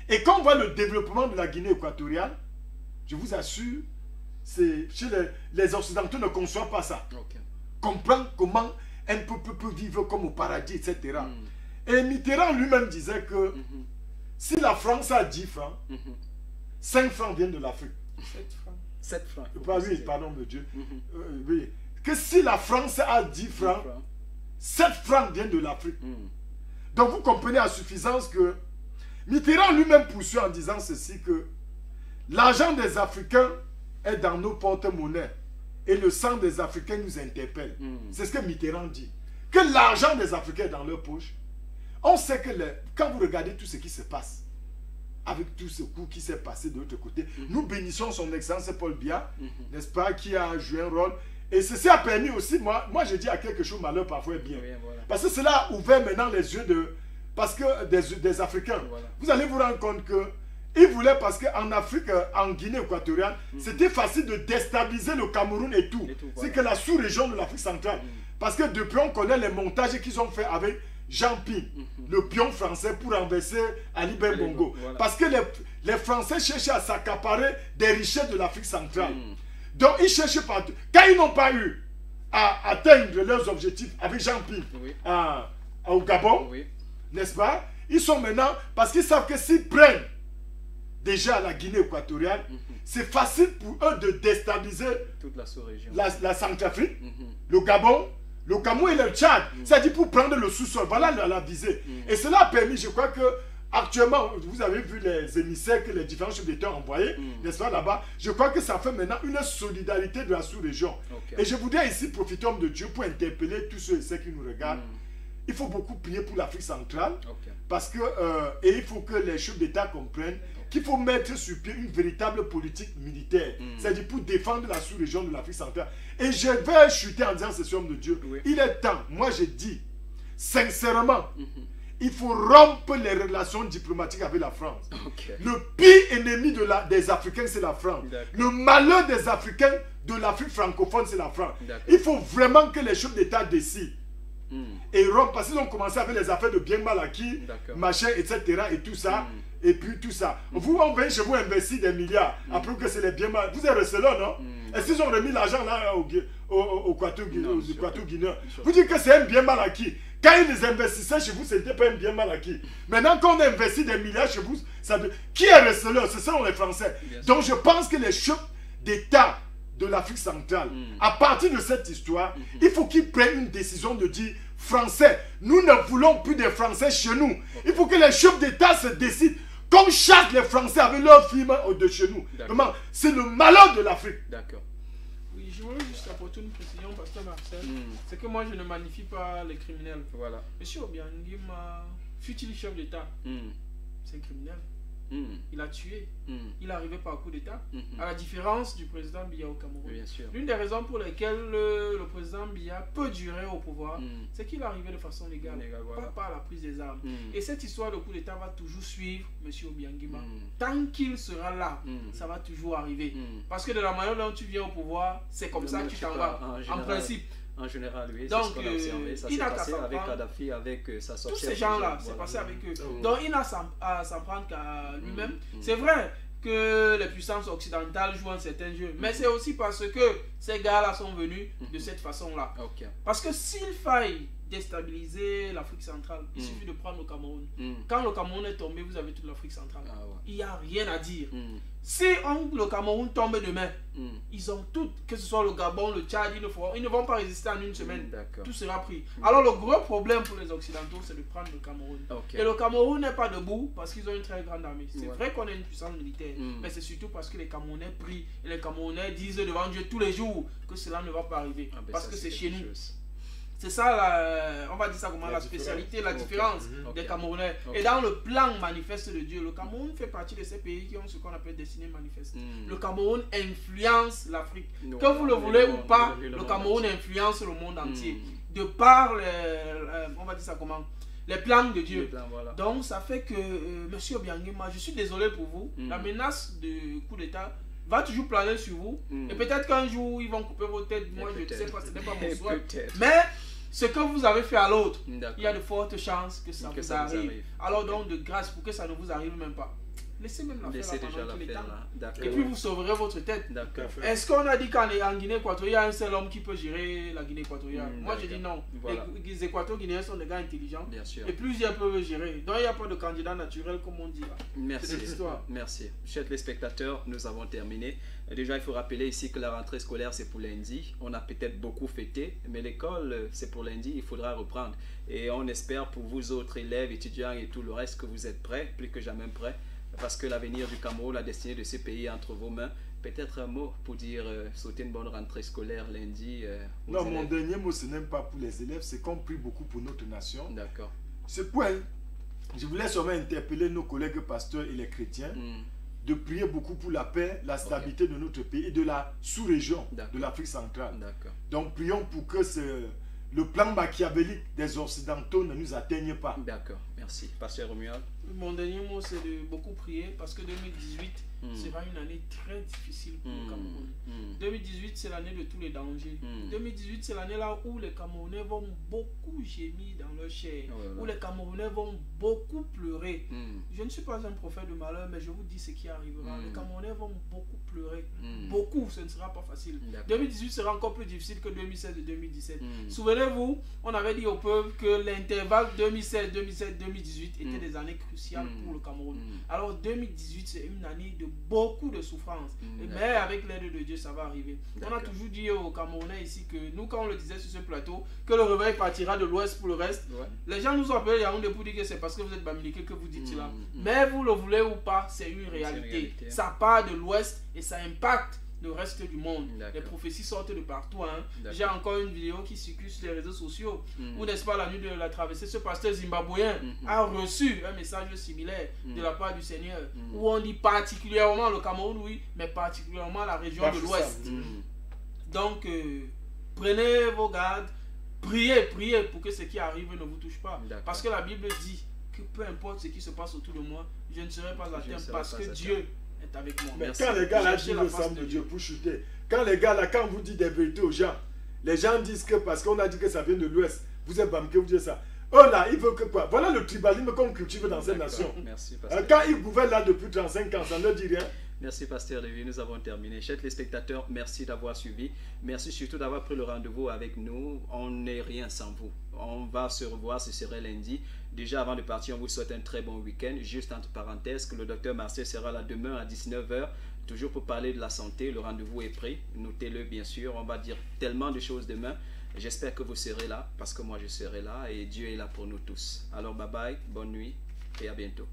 Et quand on voit le développement de la Guinée équatoriale, je vous assure, chez les Occidentaux ne conçoivent pas ça. Comprendre comment un peuple peut vivre comme au paradis, etc. Et Mitterrand lui-même disait que si la France a 10 francs, 5 francs viennent de l'Afrique. 7 francs. Oui, pardon de Dieu. Oui. Que si la France a 10 francs, 7 francs viennent de l'Afrique. Donc vous comprenez à suffisance que Mitterrand lui-même poursuit en disant ceci, que l'argent des Africains est dans nos porte-monnaies et le sang des Africains nous interpelle. C'est ce que Mitterrand dit. Que l'argent des Africains est dans leur poche. On sait que quand vous regardez tout ce qui se passe, avec tout ce coup qui s'est passé de l'autre côté, nous bénissons son excellence Paul Biya, n'est-ce pas, qui a joué un rôle. Et ceci a permis aussi, moi je dis à quelque chose, malheur parfois est bien. Parce que cela a ouvert maintenant les yeux des Africains. Vous allez vous rendre compte que ils voulaient, parce qu'en Afrique, en Guinée équatoriale, c'était facile de déstabiliser le Cameroun et tout. C'est que la sous-région de l'Afrique centrale. Parce que depuis, on connaît les montages qu'ils ont fait avec Jean Ping, le pion français, pour renverser Ali Ben Bongo. Parce que les Français cherchaient à s'accaparer des richesses de l'Afrique centrale. Donc ils cherchaient partout. Quand ils n'ont pas eu à atteindre leurs objectifs avec Jean Ping au Gabon, n'est-ce pas? Ils sont maintenant, parce qu'ils savent que s'ils prennent déjà la Guinée équatoriale, c'est facile pour eux de déstabiliser toute la sous-région, la Centrafrique, le Gabon, le Cameroun et le Tchad. C'est-à-dire pour prendre le sous-sol. Voilà la visée. Et cela a permis, je crois que actuellement, vous avez vu les émissaires que les différents chefs d'État ont envoyés, n'est-ce pas, là-bas. Je crois que ça fait maintenant une solidarité de la sous-région. Et je voudrais ici profiter, homme de Dieu, pour interpeller tous ceux et ceux qui nous regardent. Il faut beaucoup prier pour l'Afrique centrale, parce que, et il faut que les chefs d'État comprennent qu'il faut mettre sur pied une véritable politique militaire, c'est-à-dire pour défendre la sous-région de l'Afrique centrale. Et je vais chuter en disant, c'est homme de Dieu, il est temps, moi je dis, sincèrement, il faut rompre les relations diplomatiques avec la France. Le pire ennemi des Africains, c'est la France. Le malheur des Africains de l'Afrique francophone, c'est la France. Il faut vraiment que les chefs d'État décident. Et rompre, parce qu'ils ont commencé avec les affaires de bien mal acquis, machin, etc. et tout ça. Et puis tout ça. Vous, on vient chez vous investir des milliards. Après que c'est les bien mal. Vous êtes resté là, non? Est-ce qu'ils ont remis l'argent là au Quatou Guinéen? Vous dites que c'est un bien mal acquis. Quand ils les investissaient chez vous, ce n'était pas un bien mal acquis. Maintenant, quand on investit des milliards chez vous, qui est resté là? Ce sont les Français. Donc je pense que les chefs d'État de l'Afrique centrale, à partir de cette histoire, il faut qu'ils prennent une décision de dire, Français, nous ne voulons plus des Français chez nous. Il faut que les chefs d'État se décident qu'on chasse les Français avec leurs films de chez nous. C'est le malheur de l'Afrique. Oui, je voulais juste apporter une précision, pasteur Marcel. C'est que moi, je ne magnifie pas les criminels. Monsieur Obiangima, fut-il chef d'État? C'est un criminel. Il a tué. Il est arrivé par coup d'État. À la différence du président Biya au Cameroun. L'une des raisons pour lesquelles le président Biya peut durer au pouvoir, c'est qu'il est arrivé de façon légale, pas par la prise des armes. Et cette histoire de coup d'État va toujours suivre M. Obiangima. Tant qu'il sera là, ça va toujours arriver. Parce que de la manière dont tu viens au pouvoir, c'est comme ça que tu t'en vas. En principe. En général, oui, c'est Donc, ce qu'on a observé. Ça il s'est n'a qu'à passé s'en avec prendre. Kadhafi, avec sa sortie. Tous ces gens-là, c'est passé avec eux. Donc il n'a à s'en prendre qu'à lui-même. C'est vrai que les puissances occidentales jouent un certain jeu, mais c'est aussi parce que ces gars-là sont venus de cette façon-là. Ok. Parce que s'il faille déstabiliser l'Afrique centrale, il suffit de prendre le Cameroun. Quand le Cameroun est tombé, vous avez toute l'Afrique centrale. Ah ouais. Il n'y a rien à dire. Si le Cameroun tombe demain, ils ont tout, que ce soit le Gabon, le Tchad, ils ne vont pas résister en une semaine. D'accord. Tout sera pris. Alors le gros problème pour les Occidentaux, c'est de prendre le Cameroun. Ok. Et le Cameroun n'est pas debout parce qu'ils ont une très grande armée. C'est Ouais. vrai qu'on a une puissance militaire, mais c'est surtout parce que les Camerounais prient et les Camerounais disent devant Dieu tous les jours que cela ne va pas arriver. Ah, ben parce ça, que c'est quelque chez nous. chose. C'est ça, on va dire ça comment, la spécialité, la différence des Ok. Camerounais. Ok. Et dans le plan manifeste de Dieu, le Cameroun fait partie de ces pays qui ont ce qu'on appelle destinée manifeste. Le Cameroun influence l'Afrique. Non, Que vous le non, voulez non, ou pas, le le monde Cameroun entier. influence le monde entier. De par, on va dire ça comment, les plans de Dieu. Le plan, voilà. Donc ça fait que, monsieur Obiangema, je suis désolé pour vous, la menace de coup d'État va toujours planer sur vous. Et peut-être qu'un jour, ils vont couper vos têtes. Moi, je ne sais pas, ce n'est pas mon souhait. Peut-être. Mais ce que vous avez fait à l'autre, D'accord. il y a de fortes chances que ça Que vous ça vous arrive. arrive. Alors Ok. donc, de grâce, pour que ça ne vous arrive même pas, laissez même la Laissez faire déjà pendant la tout le faire temps. là. D'accord. Et puis vous sauverez votre tête. D'accord. Est-ce qu'on a dit qu'en Guinée équatoriale, il y a un seul homme qui peut gérer la Guinée équatoriale? Moi, je dis non. Voilà. Les Équato-Guinéens sont des gars intelligents. Bien sûr. Et plusieurs peuvent gérer. Donc, il n'y a pas de candidat naturel, comme on dit là. Merci. C'est l'histoire. Merci. Chers téléspectateurs, nous avons terminé. Déjà, il faut rappeler ici que la rentrée scolaire, c'est pour lundi. On a peut-être beaucoup fêté, mais l'école, c'est pour lundi. Il faudra reprendre. Et on espère pour vous autres élèves, étudiants et tout le reste que vous êtes prêts, plus que jamais prêts. Parce que l'avenir du Cameroun, la destinée de ce pays est entre vos mains. Peut-être un mot pour dire souhaiter une bonne rentrée scolaire lundi. Aux Non, mon élèves. dernier mot, ce n'est pas pour les élèves, c'est qu'on prie beaucoup pour notre nation. D'accord. Ce point, je voulais seulement interpeller nos collègues pasteurs et les chrétiens de prier beaucoup pour la paix, la stabilité de notre pays et de la sous-région D'accord. de l'Afrique centrale. D'accord. Donc prions pour que le plan machiavélique des Occidentaux ne nous atteigne pas. D'accord. Merci. Pasteur Romuald. Mon dernier mot, c'est de beaucoup prier parce que 2018 sera une année très difficile pour le Cameroun. 2018, c'est l'année de tous les dangers. 2018, c'est l'année là où les Camerounais vont beaucoup gémir dans leur chair, où les Camerounais vont beaucoup pleurer. Je ne suis pas un prophète de malheur, mais je vous dis ce qui arrivera. Les Camerounais vont beaucoup pleurer. Beaucoup, ce ne sera pas facile. 2018 sera encore plus difficile que 2016 et 2017. Souvenez-vous, on avait dit au peuple que l'intervalle 2016, 2017, 2018 était des années cruciales pour le Cameroun. Alors 2018, c'est une année de beaucoup de souffrance. Mais avec l'aide de Dieu, ça va arriver. On a toujours dit aux Camerounais ici que nous, quand on le disait sur ce plateau, que le réveil partira de l'ouest pour le reste. Ouais. Les gens nous ont appelé Yaoundé pour dire que c'est parce que vous êtes Bamileke que vous dites cela. Mais vous le voulez ou pas, c'est une réalité. Ça part de l'ouest et ça impacte le reste du monde. Les prophéties sortent de partout. Hein. J'ai encore une vidéo qui circule sur les réseaux sociaux où, n'est-ce pas, la nuit de la traversée, ce pasteur zimbabwéen a reçu un message similaire de la part du Seigneur où on dit particulièrement le Cameroun, oui, mais particulièrement la région de l'Ouest. Donc, prenez vos gardes, priez pour que ce qui arrive ne vous touche pas. Parce que la Bible dit que peu importe ce qui se passe autour de moi, je ne serai pas atteint parce que Dieu est avec moi. Mais Merci. quand les gars là Cherchez disent la le face sang de de Dieu. Dieu pour chuter, quand les gars là, quand vous dites des vérités aux gens, les gens disent que parce qu'on a dit que ça vient de l'Ouest, vous êtes bamké, vous dites ça. Oh là, il veut que quoi? Voilà le tribalisme qu'on cultive dans cette nation. Merci, pasteur. Quand ils gouvernent là depuis 35 ans, ça ne dit rien. Merci, Pasteur Lévy. Nous avons terminé. Chers téléspectateurs, merci d'avoir suivi. Merci surtout d'avoir pris le rendez-vous avec nous. On n'est rien sans vous. On va se revoir, ce serait lundi. Déjà, avant de partir, on vous souhaite un très bon week-end. Juste entre parenthèses, que le docteur Marcel sera là demain à 19h, toujours pour parler de la santé. Le rendez-vous est pris. Notez-le, bien sûr. On va dire tellement de choses demain. J'espère que vous serez là, parce que moi, je serai là et Dieu est là pour nous tous. Alors, bye bye, bonne nuit et à bientôt.